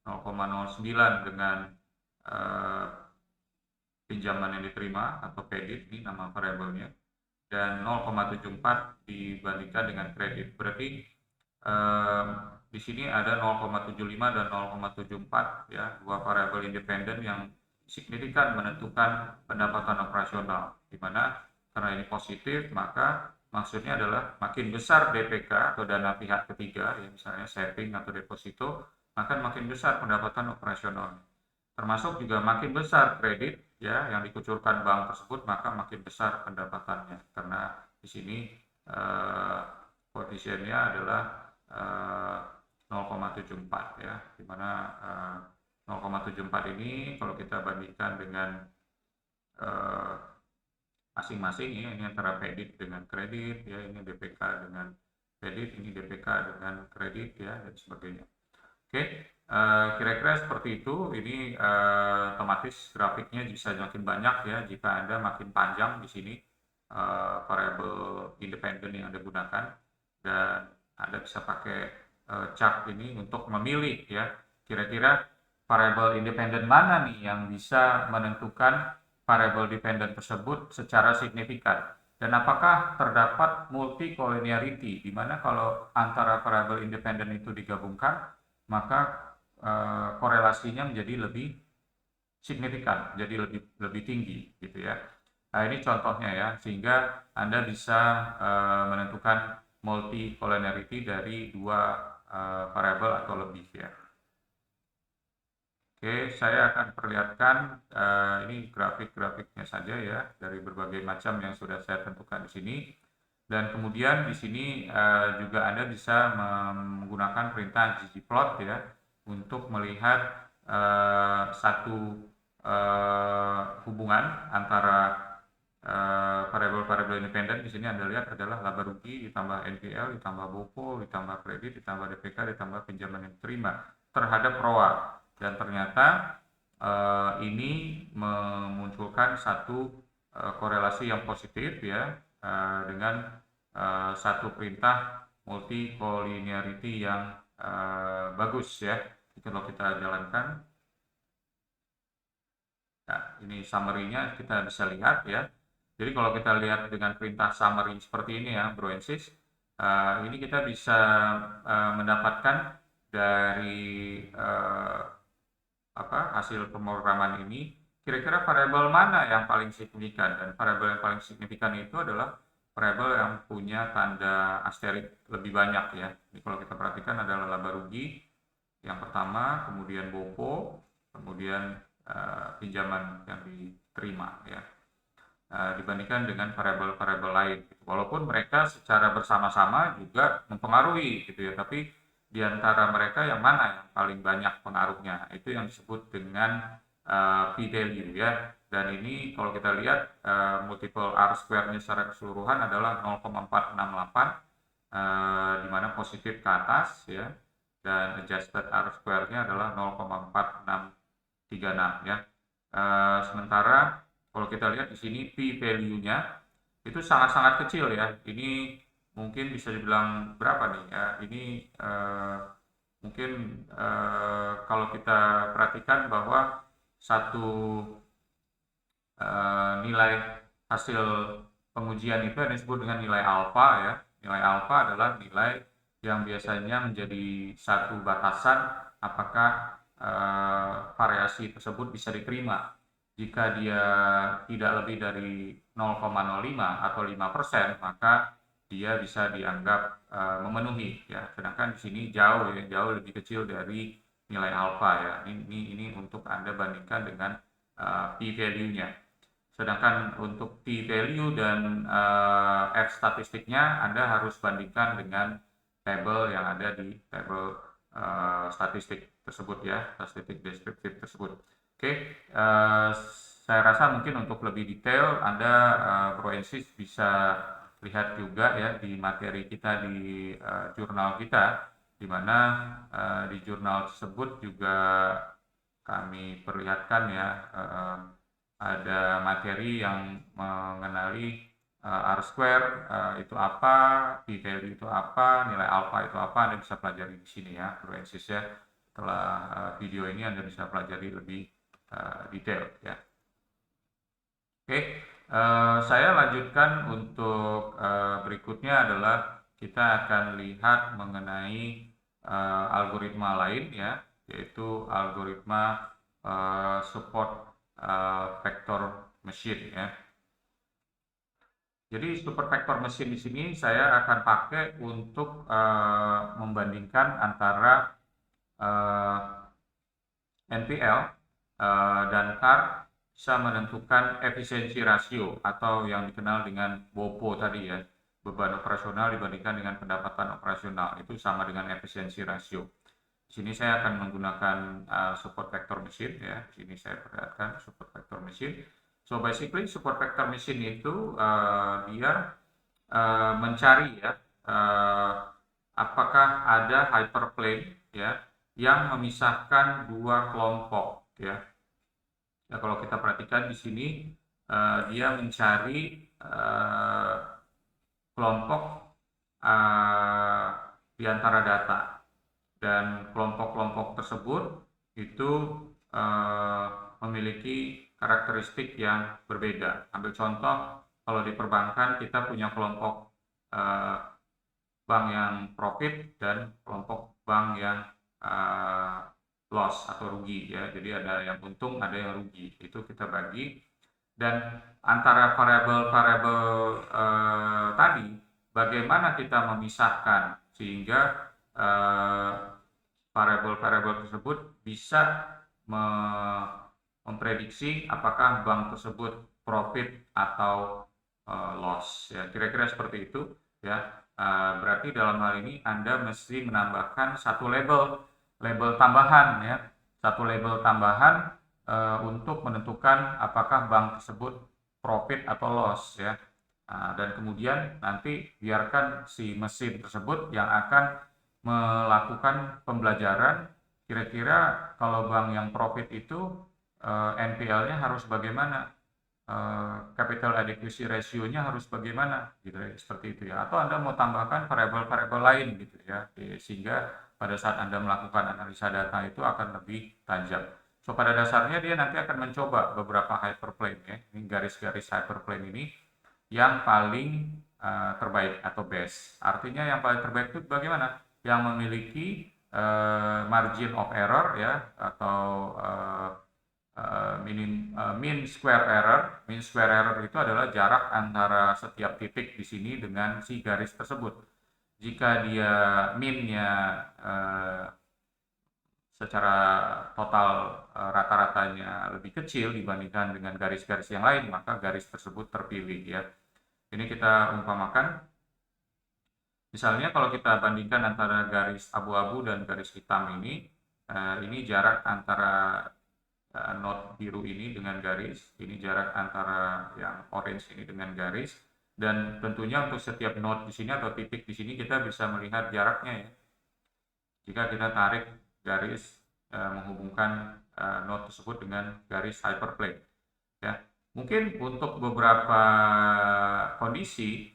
0,09 dengan pinjaman yang diterima atau kredit, ini nama variabelnya, dan 0,74 dibandingkan dengan kredit. Berarti di sini ada 0,75 dan 0,74 ya, dua variabel independen yang signifikan menentukan pendapatan operasional, di mana karena ini positif maka maksudnya adalah makin besar DPK atau dana pihak ketiga ya, misalnya saving atau deposito, maka makin besar pendapatan operasional. Termasuk juga makin besar kredit ya yang dikucurkan bank tersebut, maka makin besar pendapatannya, karena di sini koefisiennya adalah 0,74 ya, dimana 0,74 ini kalau kita bandingkan dengan masing-masing ya, ini antara kredit dengan kredit ya, ini DPK dengan kredit, ini DPK dengan kredit ya, dan sebagainya. Oke, kira-kira seperti itu. Ini otomatis grafiknya bisa makin banyak ya jika Anda makin panjang di sini variabel independen yang Anda gunakan, dan Anda bisa pakai chart ini untuk memilih ya, kira-kira variabel independen mana nih yang bisa menentukan variabel dependent tersebut secara signifikan, dan apakah terdapat multi collinearity, di mana kalau antara variabel independen itu digabungkan maka korelasinya menjadi lebih signifikan, jadi lebih tinggi gitu ya. Nah, ini contohnya ya, sehingga Anda bisa menentukan multi collinearity dari dua variabel atau lebih ya. Oke, saya akan perlihatkan ini grafik-grafiknya saja ya, dari berbagai macam yang sudah saya tentukan di sini. Dan kemudian di sini juga Anda bisa menggunakan perintah ggplot ya, untuk melihat satu hubungan antara variabel-variabel independen. Di sini Anda lihat adalah laba rugi ditambah NPL ditambah BOPO ditambah kredit ditambah DPK ditambah pinjaman yang diterima terhadap ROA. Dan ternyata ini memunculkan satu korelasi yang positif ya, dengan satu perintah multi collinearity yang bagus ya. Kalau kita jalankan, nah, ini summary-nya kita bisa lihat ya. Jadi kalau kita lihat dengan perintah summary seperti ini ya, bro and sis, ini kita bisa mendapatkan dari hasil pemrograman ini, kira-kira variabel mana yang paling signifikan. Dan variabel yang paling signifikan itu adalah variabel yang punya tanda asterik lebih banyak ya. Jadi kalau kita perhatikan adalah laba rugi yang pertama, kemudian BOPO, kemudian pinjaman yang diterima ya, dibandingkan dengan variabel-variabel lain. Walaupun mereka secara bersama-sama juga mempengaruhi gitu ya, tapi di antara mereka yang mana yang paling banyak pengaruhnya, itu yang disebut dengan p-value ya. Dan ini kalau kita lihat multiple R square-nya secara keseluruhan adalah 0,468, di mana positif ke atas ya, dan adjusted R square-nya adalah 0,4636 ya. Sementara kalau kita lihat di sini p-value-nya itu sangat-sangat kecil ya. Ini mungkin bisa dibilang berapa nih ya? Ini mungkin kalau kita perhatikan bahwa satu nilai hasil pengujian itu yang disebut dengan nilai alfa ya. Nilai alfa adalah nilai yang biasanya menjadi satu batasan apakah variasi tersebut bisa diterima. Jika dia tidak lebih dari 0,05 atau 5%, maka dia bisa dianggap memenuhi ya. Sedangkan di sini jauh ya, jauh lebih kecil dari nilai alfa ya. Ini untuk Anda bandingkan dengan p-value-nya. Sedangkan untuk p-value dan f statistiknya Anda harus bandingkan dengan tabel yang ada di tabel statistik tersebut ya, statistik deskriptif tersebut. Oke, saya rasa mungkin untuk lebih detail Anda Bro Ensis bisa lihat juga ya di materi kita di jurnal kita, di mana di jurnal tersebut juga kami perlihatkan ya ada materi yang mengenali R square itu apa, P value itu apa, nilai alpha itu apa, Anda bisa pelajari di sini ya, Bro Ensis ya. Setelah video ini Anda bisa pelajari lebih detail ya. Oke, saya lanjutkan untuk berikutnya adalah kita akan lihat mengenai algoritma lain ya, yaitu algoritma support vector machine ya. Jadi super vector machine di sini saya akan pakai untuk membandingkan antara NPL dan CAR bisa menentukan efisiensi rasio atau yang dikenal dengan BOPO tadi ya, beban operasional dibandingkan dengan pendapatan operasional, itu sama dengan efisiensi rasio. Di sini saya akan menggunakan support vector machine ya. Di sini saya perlihatkan support vector machine. So basically support vector machine itu dia mencari ya apakah ada hyperplane ya yang memisahkan dua kelompok ya. Ya kalau kita perhatikan di sini dia mencari kelompok di antara data, dan kelompok-kelompok tersebut itu memiliki karakteristik yang berbeda. Ambil contoh, kalau di perbankan kita punya kelompok bank yang profit dan kelompok bank yang loss atau rugi ya. Jadi ada yang untung, ada yang rugi. Itu kita bagi, dan antara variabel-variabel tadi bagaimana kita memisahkan sehingga variabel-variabel tersebut bisa memprediksi apakah bank tersebut profit atau loss ya, kira-kira seperti itu ya. Berarti dalam hal ini Anda mesti menambahkan satu label tambahan ya, satu label tambahan untuk menentukan apakah bank tersebut profit atau loss ya. Dan kemudian nanti biarkan si mesin tersebut yang akan melakukan pembelajaran kira-kira kalau bank yang profit itu NPL-nya harus bagaimana, capital adequacy ratio-nya harus bagaimana gitu ya, seperti itu ya. Atau Anda mau tambahkan variabel-variabel lain gitu ya, sehingga pada saat Anda melakukan analisa data itu akan lebih tajam. So pada dasarnya dia nanti akan mencoba beberapa hyperplane ya. Ini garis-garis hyperplane ini yang paling terbaik atau best. Artinya yang paling terbaik itu bagaimana? Yang memiliki margin of error ya, atau mean square error. Mean square error itu adalah jarak antara setiap titik di sini dengan si garis tersebut. Jika dia mean-nya secara total rata-ratanya lebih kecil dibandingkan dengan garis-garis yang lain, maka garis tersebut terpilih ya. Ini kita umpamakan, misalnya kalau kita bandingkan antara garis abu-abu dan garis hitam ini jarak antara node biru ini dengan garis, ini jarak antara yang orange ini dengan garis, dan tentunya untuk setiap node di sini atau titik di sini kita bisa melihat jaraknya ya. Jika kita tarik garis menghubungkan node tersebut dengan garis hyperplane ya. Mungkin untuk beberapa kondisi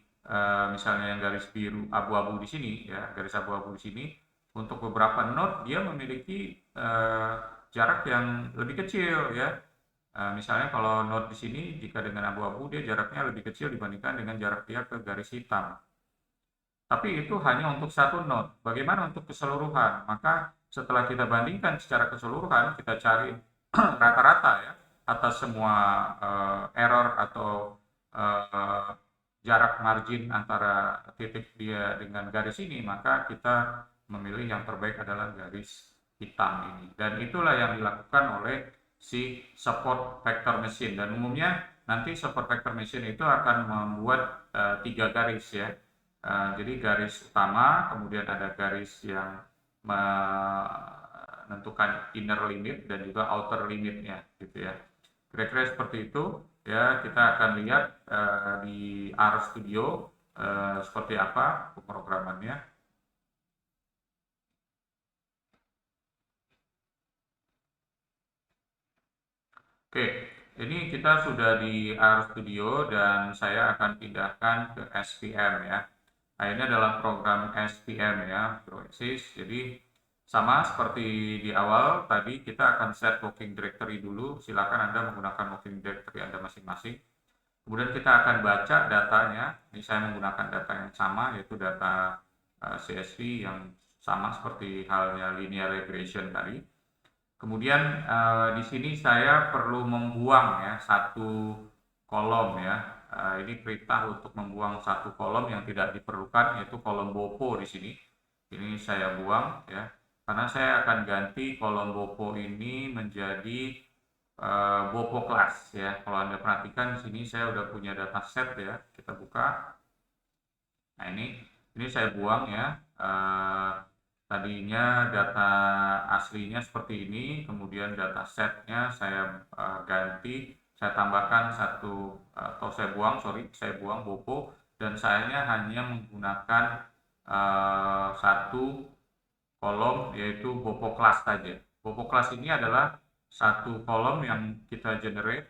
misalnya yang garis biru abu-abu di sini ya, garis abu-abu di sini, untuk beberapa node dia memiliki jarak yang lebih kecil ya. Misalnya kalau node di sini jika dengan abu-abu dia jaraknya lebih kecil dibandingkan dengan jarak dia ke garis hitam. Tapi itu hanya untuk satu node. Bagaimana untuk keseluruhan? Maka setelah kita bandingkan secara keseluruhan, kita cari rata-rata ya atas semua error atau uh, jarak margin antara titik dia dengan garis ini, maka kita memilih yang terbaik adalah garis hitam ini. Dan itulah yang dilakukan oleh si support vector machine. Dan umumnya nanti support vector machine itu akan membuat 3 garis ya. Jadi garis utama, kemudian ada garis yang menentukan inner limit dan juga outer limitnya, gitu ya. Kira-kira seperti itu ya. Kita akan lihat di RStudio seperti apa pemrogramannya. Oke, ini kita sudah di RStudio dan saya akan pindahkan ke SPM ya. Nah, ini adalah program SPM ya, ProAsys. Jadi sama seperti di awal tadi, kita akan set working directory dulu. Silakan Anda menggunakan working directory Anda masing-masing. Kemudian kita akan baca datanya. Ini saya menggunakan data yang sama, yaitu data CSV yang sama seperti halnya linear regression tadi. Kemudian di sini saya perlu membuang ya satu kolom ya. Ini perintah untuk membuang satu kolom yang tidak diperlukan, yaitu kolom BOPO di sini. Ini saya buang ya, karena saya akan ganti kolom BOPO ini menjadi BOPO class ya. Kalau Anda perhatikan di sini saya udah punya data set ya. Kita buka. Nah ini saya buang ya. Tadinya data aslinya seperti ini, kemudian data setnya saya ganti, saya tambahkan satu, atau saya buang BOPO, dan saya hanya menggunakan satu kolom, yaitu BOPO class saja. BOPO class ini adalah satu kolom yang kita generate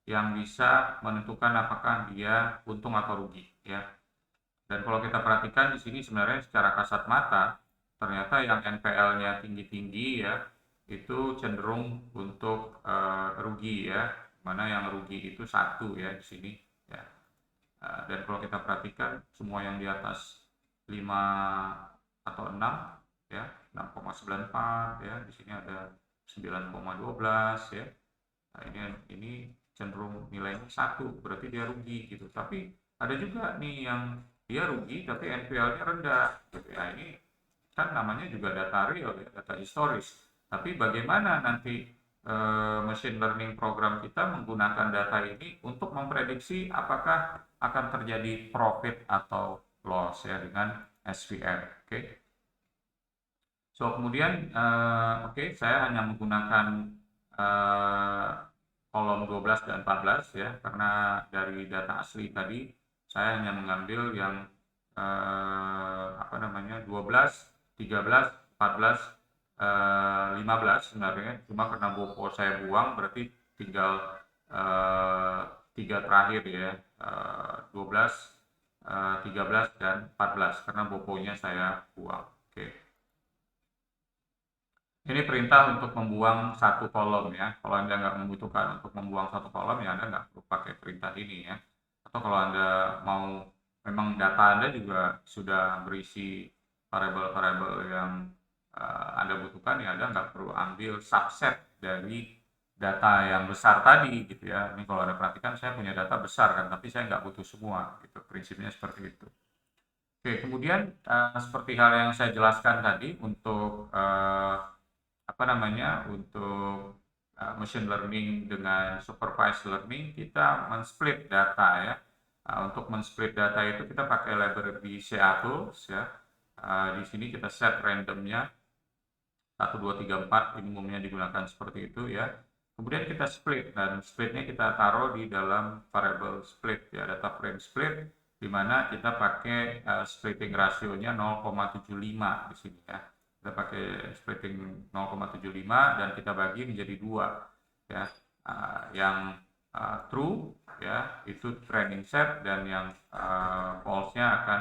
yang bisa menentukan apakah dia untung atau rugi ya. Dan kalau kita perhatikan di sini sebenarnya secara kasat mata, ternyata yang NPL-nya tinggi-tinggi ya, itu cenderung untuk rugi ya. Mana yang rugi itu 1 ya di sini ya. Dan kalau kita perhatikan semua yang di atas 5 atau 6 ya, 6,94 ya, di sini ada 9,12 ya. Nah, ini cenderung nilainya 1, berarti dia rugi gitu. Tapi ada juga nih yang dia rugi tapi NPL-nya rendah gitu ya. Ini kan namanya juga data real ya, data historis. Tapi bagaimana nanti machine learning program kita menggunakan data ini untuk memprediksi apakah akan terjadi profit atau loss ya dengan SVM. Oke. So kemudian saya hanya menggunakan kolom 12 dan 14 ya, karena dari data asli tadi saya hanya mengambil yang 12, 13, 14, 15 sebenarnya, cuma karena BOPO saya buang berarti tinggal 3 terakhir ya, 12, 13 dan 14 karena BOPO-nya saya buang. Oke. Ini perintah untuk membuang satu kolom ya. Kalau Anda nggak membutuhkan untuk membuang satu kolom ya Anda nggak perlu pakai perintah ini ya. Atau kalau Anda mau, memang data Anda juga sudah berisi variabel-variabel yang Anda butuhkan ya Anda nggak perlu ambil subset dari data yang besar tadi gitu ya. Ini kalau Anda perhatikan saya punya data besar kan, tapi saya nggak butuh semua gitu. Prinsipnya seperti itu. Oke, kemudian seperti hal yang saya jelaskan tadi untuk untuk machine learning dengan supervised learning, kita men-split data ya. Untuk men-split data itu kita pakai library CA tools ya. Di sini kita set randomnya 1, 2, 3, 4, ini umumnya digunakan seperti itu ya. Kemudian kita split, dan splitnya kita taruh di dalam variable split ya, data frame split, di mana kita pakai splitting rasionya 0,75 di sini ya. Kita pakai splitting 0,75 dan kita bagi menjadi 2 ya. Yang true ya itu training set, dan yang false-nya akan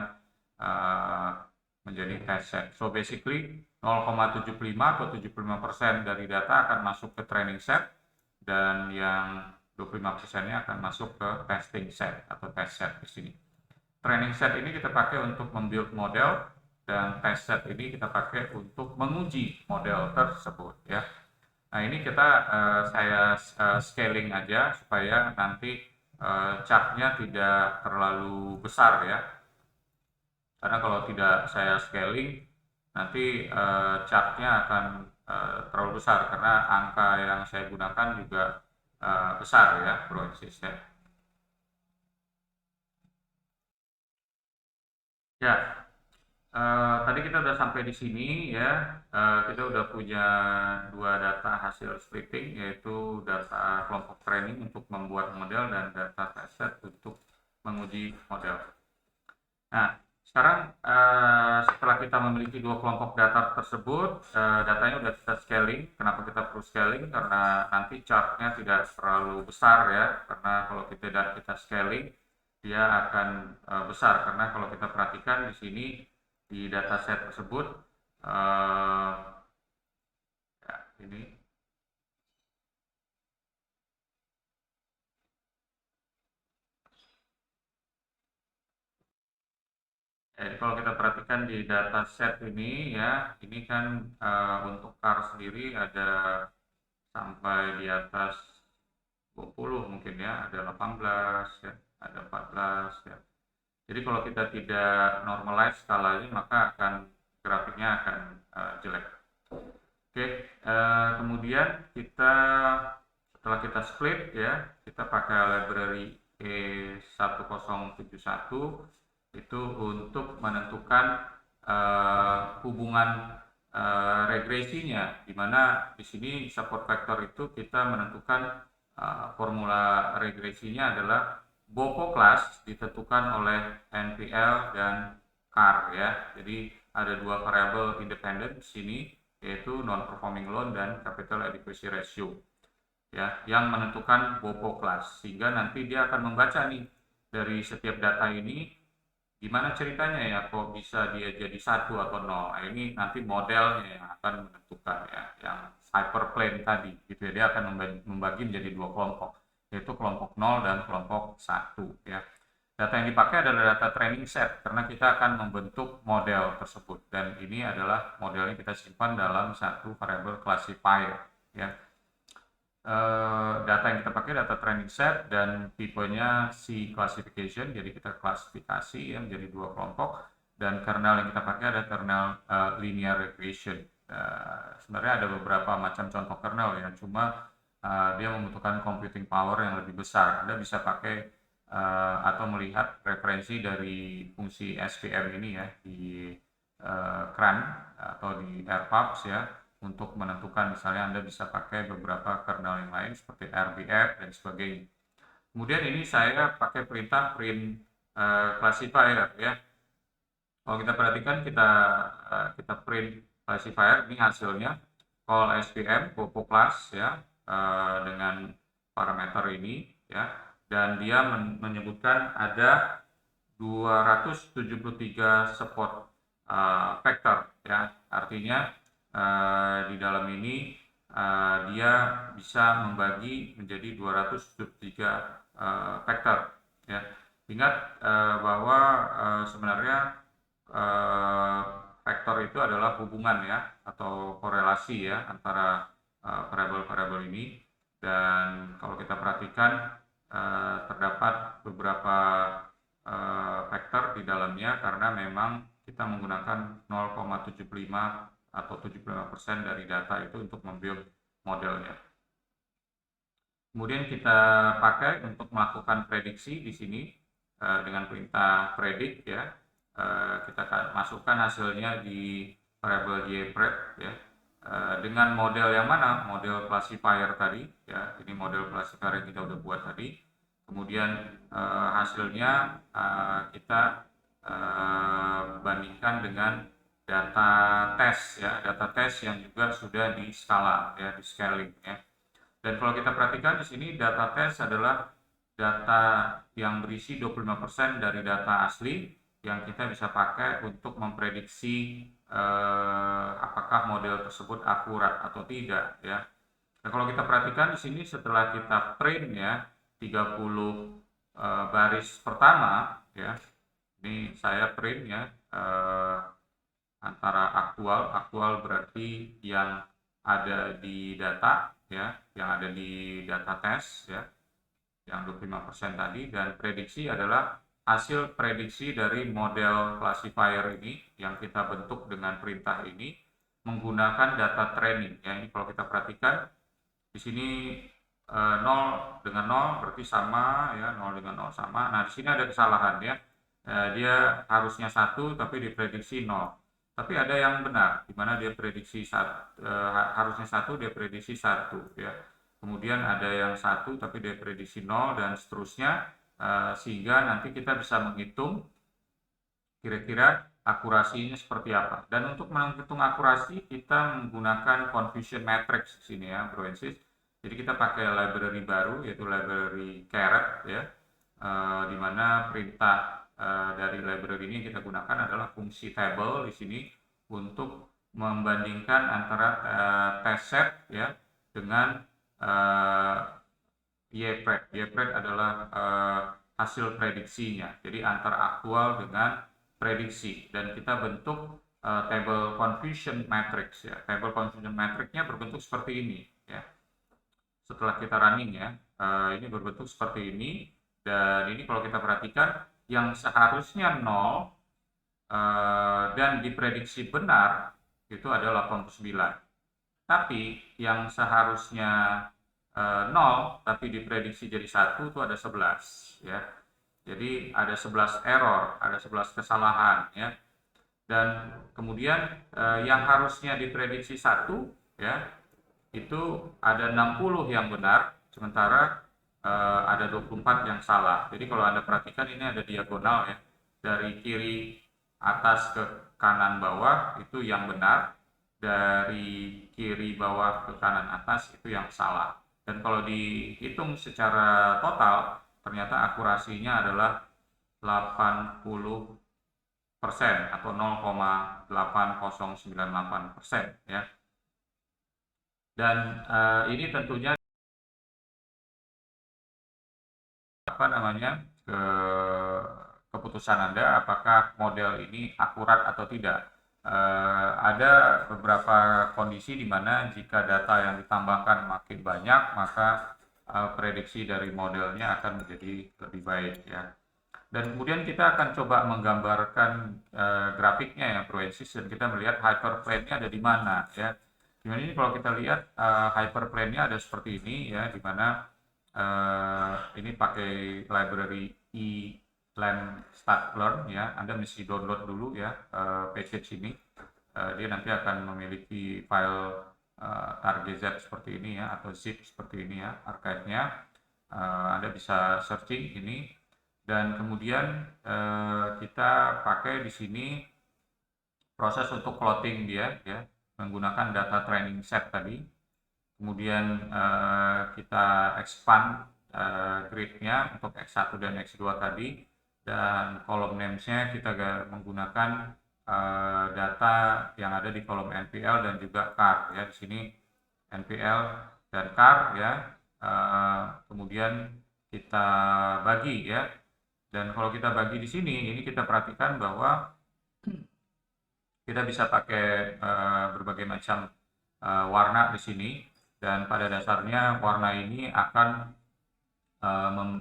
menjadi test set. So basically 0,75 atau 75% dari data akan masuk ke training set, dan yang 25%-nya akan masuk ke testing set atau test set di sini. Training set ini kita pakai untuk membuild model, dan test set ini kita pakai untuk menguji model tersebut ya. Nah ini saya scaling aja supaya nanti chartnya tidak terlalu besar ya. Karena kalau tidak saya scaling nanti chartnya akan terlalu besar, karena angka yang saya gunakan juga besar ya, bro sis ya. Ya, tadi kita udah sampai di sini ya. Kita udah punya dua data hasil splitting, yaitu data kelompok training untuk membuat model dan data test set untuk menguji model. Nah, sekarang setelah kita memiliki dua kelompok data tersebut, datanya udah kita scaling. Kenapa kita perlu scaling? Karena nanti chartnya tidak terlalu besar ya. Karena kalau kita scaling, dia akan besar. Karena kalau kita perhatikan di sini di dataset tersebut, ya, ini kalau kita perhatikan di dataset ini ya, ini kan untuk car sendiri ada sampai di atas 20 mungkin ya, ada 18 ya, ada 14 ya. Jadi kalau kita tidak normalize skalanya, maka grafiknya akan jelek. Oke, kemudian setelah kita split ya, kita pakai library E1071 itu untuk menentukan hubungan regresinya, di mana di sini support vector itu kita menentukan formula regresinya adalah BOPO class ditentukan oleh NPL dan CAR ya. Jadi ada dua variabel independen di sini, yaitu non-performing loan dan capital adequacy ratio ya, yang menentukan BOPO class, sehingga nanti dia akan membaca nih dari setiap data ini gimana ceritanya ya kok bisa dia jadi 1 atau 0. Nah, ini nanti modelnya yang akan menentukan ya, yang hyperplane tadi gitu ya, dia akan membagi menjadi dua kelompok, yaitu kelompok 0 dan kelompok 1 ya. Data yang dipakai adalah data training set, karena kita akan membentuk model tersebut, dan ini adalah modelnya kita simpan dalam satu variabel classifier ya. Data yang kita pakai data training set dan tipenya C classification, jadi kita klasifikasi ya menjadi dua kelompok, dan kernel yang kita pakai ada kernel linear regression. Sebenarnya ada beberapa macam contoh kernel ya, cuma dia membutuhkan computing power yang lebih besar. Anda bisa pakai atau melihat referensi dari fungsi SVM ini ya di CRAN atau di AirPubs ya, untuk menentukan, misalnya Anda bisa pakai beberapa kernel yang lain seperti RBF dan sebagainya. Kemudian ini saya pakai perintah print classifier ya. Kalau kita perhatikan, kita print classifier, ini hasilnya call SVM BOPO class ya, dengan parameter ini ya, dan dia menyebutkan ada 273 support vector ya, artinya di dalam ini dia bisa membagi menjadi 273 vektor ya. Ingat bahwa sebenarnya vektor itu adalah hubungan ya, atau korelasi ya antara variabel-variabel ini, dan kalau kita perhatikan terdapat beberapa vektor di dalamnya, karena memang kita menggunakan 0,75 atau 75% dari data itu untuk membuild modelnya. Kemudian kita pakai untuk melakukan prediksi di sini dengan perintah predict ya. Kita akan masukkan hasilnya di variabel ypred ya, dengan model yang mana? Model classifier tadi ya. Ini model classifier yang kita udah buat tadi. Kemudian hasilnya kita bandingkan dengan data tes ya, data tes yang juga sudah di skala ya, di scaling ya. Dan kalau kita perhatikan di sini, data tes adalah data yang berisi 25% dari data asli yang kita bisa pakai untuk memprediksi apakah model tersebut akurat atau tidak ya. Nah, kalau kita perhatikan di sini setelah kita print ya 30 baris pertama ya. Ini saya print ya antara aktual berarti yang ada di data ya, yang ada di data test ya, yang 25% tadi, dan prediksi adalah hasil prediksi dari model classifier ini yang kita bentuk dengan perintah ini menggunakan data training ya. Ini kalau kita perhatikan di sini 0 dengan 0 berarti sama ya, 0 dengan 0 sama. Nah, di sini ada kesalahan ya. Dia harusnya 1 tapi diprediksi 0. Tapi ada yang benar di mana dia prediksi harusnya 1 dia prediksi 1 ya. Kemudian ada yang 1 tapi dia prediksi 0 dan seterusnya sehingga nanti kita bisa menghitung kira-kira akurasinya seperti apa. Dan untuk menghitung akurasi kita menggunakan confusion matrix di sini ya, Broensis. Jadi kita pakai library baru yaitu library caret ya, di mana perintah dari library ini yang kita gunakan adalah fungsi table di sini untuk membandingkan antara test set ya dengan YPRED. YPRED adalah hasil prediksinya. Jadi antara aktual dengan prediksi, dan kita bentuk table confusion matrix ya. Table confusion matrixnya berbentuk seperti ini ya. Setelah kita running ya, ini berbentuk seperti ini, dan ini kalau kita perhatikan yang seharusnya 0 dan diprediksi benar itu adalah 89. Tapi yang seharusnya 0 tapi diprediksi jadi 1 itu ada 11 ya. Jadi ada 11 error, ada 11 kesalahan ya. Dan kemudian yang harusnya diprediksi 1 ya, itu ada 60 yang benar, sementara ada 24 yang salah. Jadi kalau Anda perhatikan ini ada diagonal ya, dari kiri atas ke kanan bawah itu yang benar, dari kiri bawah ke kanan atas itu yang salah. Dan kalau dihitung secara total ternyata akurasinya adalah 80% atau 0,8098% ya. Dan ini tentunya keputusan Anda apakah model ini akurat atau tidak. Ada beberapa kondisi di mana jika data yang ditambahkan makin banyak maka prediksi dari modelnya akan menjadi lebih baik ya. Dan kemudian kita akan coba menggambarkan grafiknya ya, Proensis, dan kita melihat hyperplane-nya ada di mana ya. Dimana ini kalau kita lihat hyperplane-nya ada seperti ini ya, di mana ini pakai library eLamStatLearn ya. Anda mesti download dulu ya package ini. Dia nanti akan memiliki file targz seperti ini ya, atau zip seperti ini ya, archive-nya. Anda bisa searching ini, dan kemudian kita pakai di sini proses untuk plotting dia ya, menggunakan data training set tadi. Kemudian kita expand grid-nya untuk X1 dan X2 tadi, dan column names-nya kita menggunakan data yang ada di kolom NPL dan juga CAR ya. Di sini NPL dan CAR ya. Kemudian kita bagi ya. Dan kalau kita bagi di sini, ini kita perhatikan bahwa kita bisa pakai berbagai macam warna di sini, dan pada dasarnya warna ini akan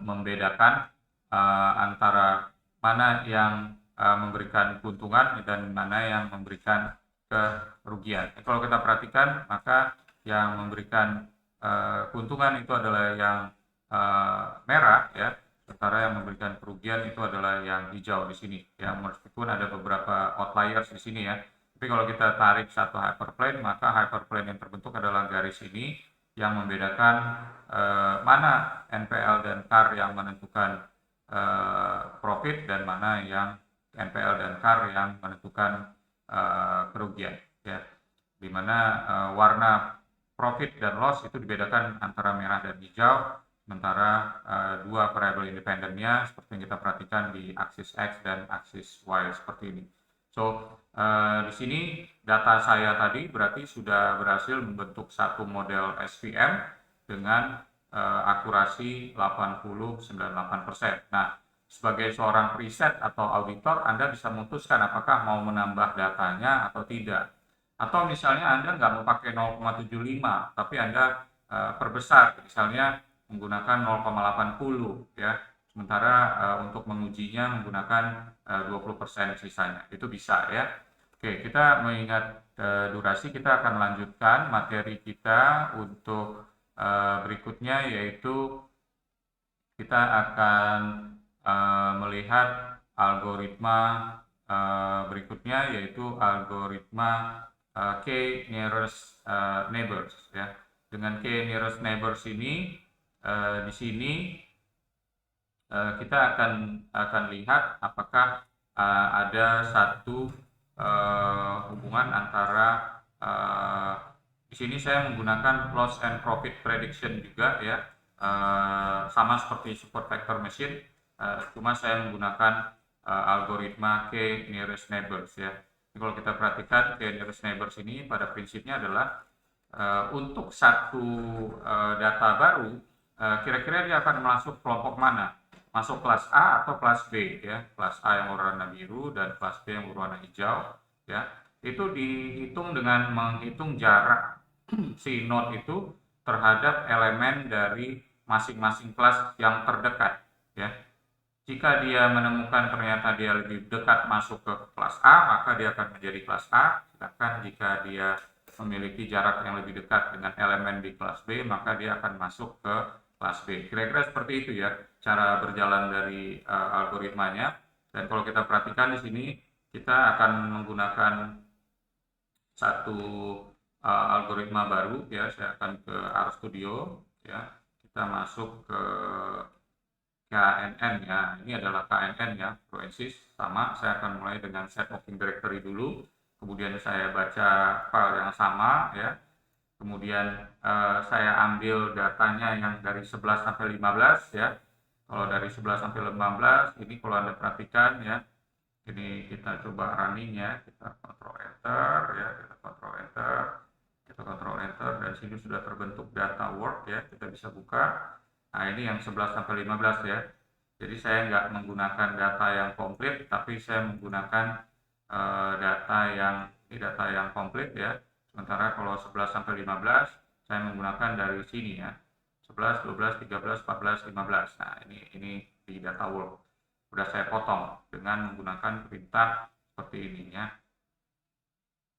membedakan antara mana yang memberikan keuntungan dan mana yang memberikan kerugian. Kalau kita perhatikan, maka yang memberikan keuntungan itu adalah yang merah ya, sementara yang memberikan kerugian itu adalah yang hijau di sini ya, meskipun ada beberapa outliers di sini ya. Tapi kalau kita tarik satu hyperplane, maka hyperplane yang terbentuk adalah garis ini yang membedakan mana NPL dan CAR yang menentukan profit dan mana yang NPL dan CAR yang menentukan kerugian ya. Dimana warna profit dan loss itu dibedakan antara merah dan hijau, sementara dua variabel independennya seperti yang kita perhatikan di aksis X dan aksis Y seperti ini. So, di sini data saya tadi berarti sudah berhasil membentuk satu model SVM dengan akurasi 80-98%. Nah, sebagai seorang preset atau auditor, Anda bisa memutuskan apakah mau menambah datanya atau tidak. Atau misalnya Anda nggak mau pakai 0,75, tapi Anda perbesar, misalnya menggunakan 0,80 ya. Sementara untuk mengujinya menggunakan 20% sisanya. Itu bisa ya. Oke, kita mengingat durasi, kita akan lanjutkan materi kita untuk berikutnya, yaitu kita akan melihat algoritma berikutnya, yaitu algoritma K nearest neighbors ya. Dengan K nearest neighbors ini di sini kita akan lihat apakah ada satu hubungan antara di sini saya menggunakan loss and profit prediction juga ya, sama seperti support vector machine, cuma saya menggunakan algoritma K nearest neighbors ya. Jadi kalau kita perhatikan K nearest neighbors ini pada prinsipnya adalah untuk satu data baru, kira-kira dia akan masuk kelompok mana? Masuk kelas A atau kelas B ya. Kelas A yang berwarna biru dan kelas B yang berwarna hijau ya. Itu dihitung dengan menghitung jarak si node itu terhadap elemen dari masing-masing kelas yang terdekat ya. Jika dia menemukan ternyata dia lebih dekat masuk ke kelas A, maka dia akan menjadi kelas A. Sedangkan jika dia memiliki jarak yang lebih dekat dengan elemen di kelas B, maka dia akan masuk ke kelas B. Kira-kira seperti itu ya cara berjalan dari algoritmanya. Dan kalau kita perhatikan di sini, kita akan menggunakan satu algoritma baru ya. Saya akan ke RStudio ya. Kita masuk ke KNN ya. Ini adalah KNN ya, Proensis. Sama, saya akan mulai dengan set working directory dulu. Kemudian saya baca file yang sama ya. Kemudian saya ambil datanya yang dari 11 sampai 15 ya. Kalau dari 11 sampai 15 ini kalau Anda perhatikan ya, ini kita coba running ya, kita Ctrl Enter ya, kita Ctrl Enter, kita Ctrl Enter, dan sini sudah terbentuk data work ya, kita bisa buka. Nah ini yang 11 sampai 15 ya. Jadi saya nggak menggunakan data yang komplit, tapi saya menggunakan data yang komplit ya. Sementara kalau 11 sampai 15 saya menggunakan dari sini ya. 11, 12, 13, 14, 15. Nah, ini di data work. Sudah saya potong dengan menggunakan perintah seperti ini ya.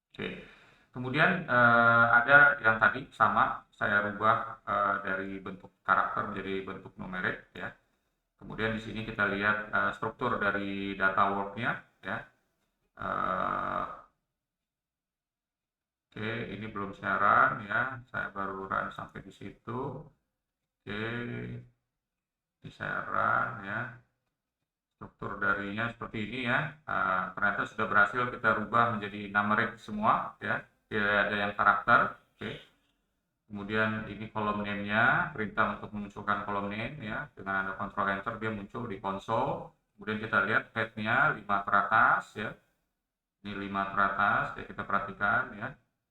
Oke. Kemudian ada yang tadi sama saya rubah dari bentuk karakter menjadi bentuk numerik ya. Kemudian di sini kita lihat struktur dari data work-nya ya. Oke, ini belum saya run ya, saya baru run sampai di situ. Oke, ini saya run ya. Struktur darinya seperti ini ya. Ternyata sudah berhasil kita rubah menjadi numeric semua ya. Tidak ada yang karakter. Oke. Kemudian ini kolom name-nya, perintah untuk memunculkan kolom name ya. Dengan Anda Ctrl Enter dia muncul di konsol. Kemudian kita lihat head-nya 5 ke atas ya. Ini 5 ke atas, ya kita perhatikan ya.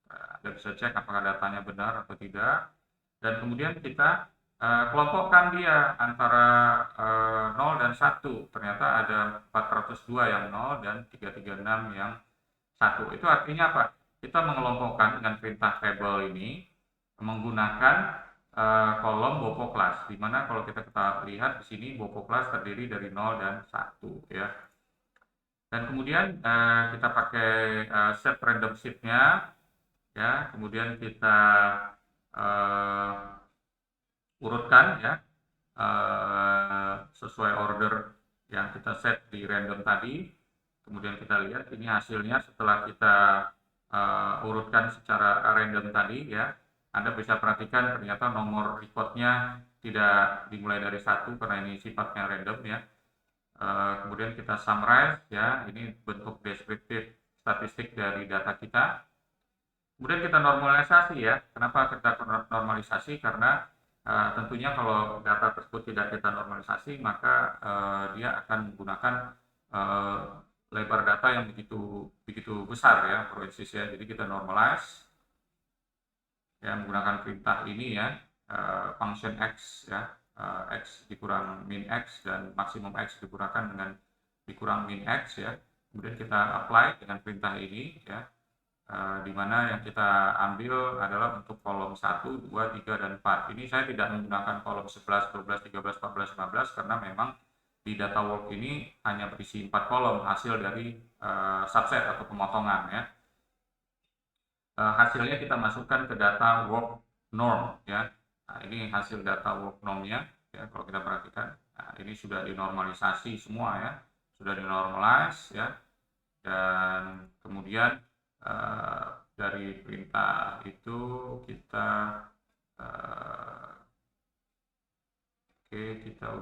Anda bisa cek apakah datanya benar atau tidak. Dan kemudian kita kelompokkan dia antara 0 dan 1. Ternyata ada 402 yang 0 dan 336 yang 1. Itu artinya apa? Kita mengelompokkan dengan perintah table ini menggunakan kolom bopo kelas. Dimana kalau kita lihat di sini bopo kelas terdiri dari 0 dan 1 ya. Dan kemudian kita pakai set random sheet-nya ya, kemudian kita urutkan ya sesuai order yang kita set di random tadi. Kemudian kita lihat ini hasilnya setelah kita urutkan secara random tadi ya. Anda bisa perhatikan ternyata nomor recordnya tidak dimulai dari 1 karena ini sifatnya random ya. Kemudian kita summarize ya, ini bentuk deskriptif statistik dari data kita. Kemudian kita normalisasi ya. Kenapa kita normalisasi? Karena Tentunya kalau data tersebut tidak kita normalisasi, maka dia akan menggunakan lebar data yang begitu besar ya, ProAnsys ya. Jadi kita normalize ya menggunakan perintah ini ya, function x ya, x dikurang min x dan maksimum x dikurang min x ya. Kemudian kita apply dengan perintah ini ya, di mana yang kita ambil adalah untuk kolom 1, 2, 3, dan 4. Ini saya tidak menggunakan kolom 11, 12, 13, 14, 15 karena memang di data work ini hanya berisi 4 kolom hasil dari subset atau pemotongan ya. Hasilnya kita masukkan ke data work norm ya. Nah, ini hasil data work normnya ya, kalau kita perhatikan. Nah, ini sudah dinormalisasi semua ya, sudah dinormalize ya, dan kemudian dari perintah itu kita kita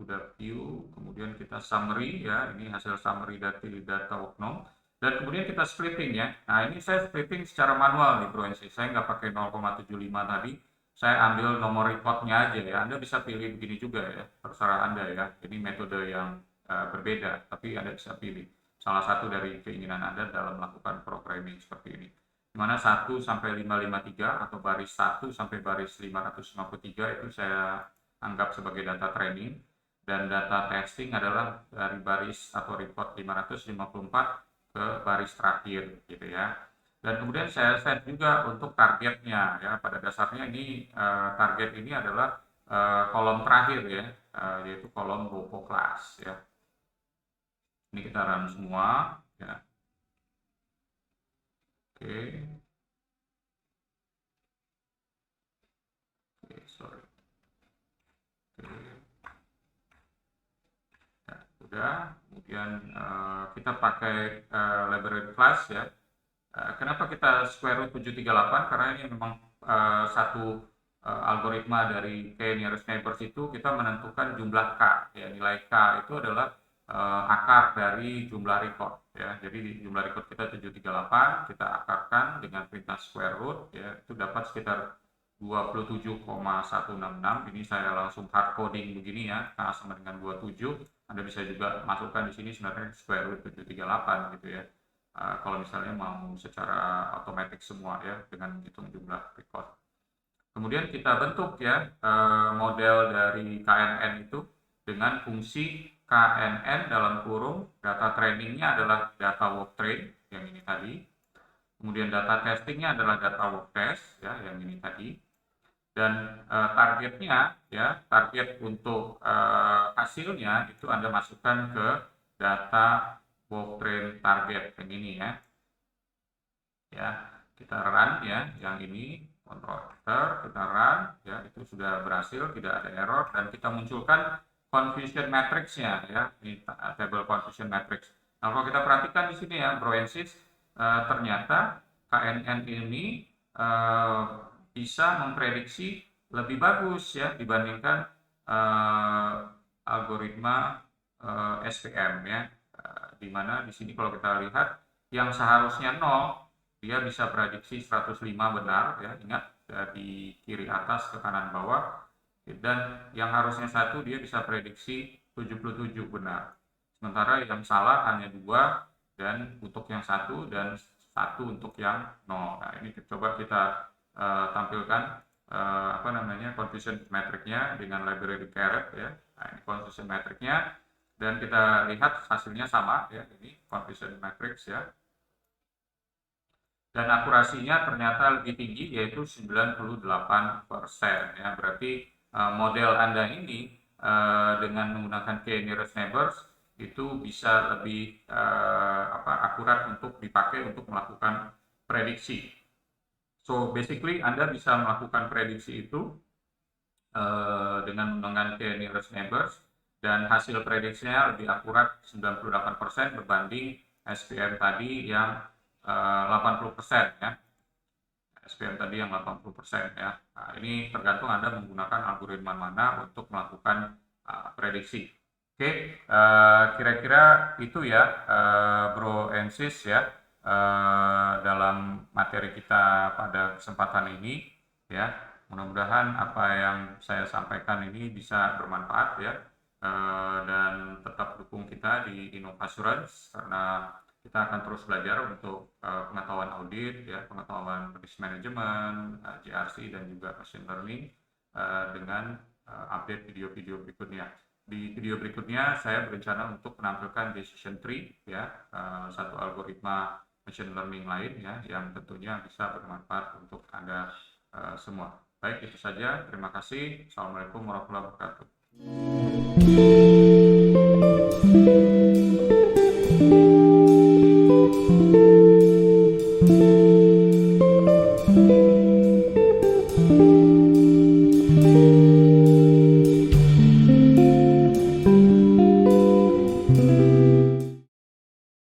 udah view, kemudian kita summary ya, ini hasil summary dari data work norm, dan kemudian kita splitting ya. Nah, ini saya splitting secara manual nih ProAnsys, saya nggak pakai 0,75 tadi, saya ambil nomor recordnya aja ya. Anda bisa pilih begini juga ya, terserah Anda ya, ini metode yang berbeda, tapi Anda bisa pilih salah satu dari keinginan Anda dalam melakukan programming seperti ini, dimana 1 sampai 553 atau baris 1 sampai baris 553 itu saya anggap sebagai data training, dan data testing adalah dari baris atau report 554 ke baris terakhir gitu ya. Dan kemudian saya set juga untuk targetnya ya, pada dasarnya ini target ini adalah kolom terakhir ya, yaitu kolom Bopo class ya. Ini kita run semua ya. Sorry. Ya, udah, kemudian kita pakai library class ya. Kenapa kita square root 738? Karena ini memang satu algoritma dari k nearest neighbors itu kita menentukan jumlah k ya, nilai k itu adalah akar dari jumlah record ya. Jadi jumlah record kita 738, kita akarkan dengan perintah square root ya, itu dapat sekitar 27,166. Ini saya langsung hard coding begini ya, k sama dengan 27. Anda bisa juga masukkan di sini sebenarnya square root 738 gitu ya. Kalau misalnya mau secara otomatis semua ya dengan menghitung jumlah record. Kemudian kita bentuk ya model dari KNN itu dengan fungsi KNN dalam kurung data trainingnya adalah data work train yang ini tadi. Kemudian data testingnya adalah data work test ya yang ini tadi. Dan targetnya ya, target untuk hasilnya itu Anda masukkan ke data work train target yang ini ya. Ya, kita run ya, yang ini Ctrl Enter, kita run ya, itu sudah berhasil, tidak ada error, dan kita munculkan confusion matrix-nya ya, ini table confusion matrix. Nah, kalau kita perhatikan di sini ya, ProAnsys ternyata KNN ini bisa memprediksi lebih bagus ya dibandingkan algoritma SVM ya, di mana di sini kalau kita lihat yang seharusnya 0 dia bisa prediksi 105 benar ya, ingat di kiri atas ke kanan bawah, dan yang harusnya 1 dia bisa prediksi 77 benar, sementara yang salah hanya 2 dan untuk yang 1 dan 1 untuk yang 0. Nah, ini coba kita tampilkan confusion matrix-nya dengan library caret ya. Nah, ini confusion matrix-nya, dan kita lihat hasilnya sama ya, ini confusion matrix ya, dan akurasinya ternyata lebih tinggi yaitu 98% ya. Berarti model Anda ini dengan menggunakan k nearest neighbors itu bisa lebih akurat untuk dipakai untuk melakukan prediksi. So basically Anda bisa melakukan prediksi itu dengan menggunakan k nearest neighbors, dan hasil prediksinya lebih akurat 98% berbanding SVM tadi yang 80% ya. SVM tadi yang 80% ya. Nah, ini tergantung Anda menggunakan algoritma mana untuk melakukan prediksi. Oke, kira-kira itu ya ProAnsys ya dalam materi kita pada kesempatan ini ya. mudah-mudahan apa yang saya sampaikan ini bisa bermanfaat ya. Dan tetap dukung kita di Innovasurance karena kita akan terus belajar untuk pengetahuan audit ya, pengetahuan risk management, GRC dan juga machine learning dengan update video-video berikutnya. Di video berikutnya saya berencana untuk menampilkan decision tree ya, satu algoritma machine learning lain ya yang tentunya bisa bermanfaat untuk Anda semua. Baik, itu saja. Terima kasih. Assalamualaikum warahmatullahi wabarakatuh.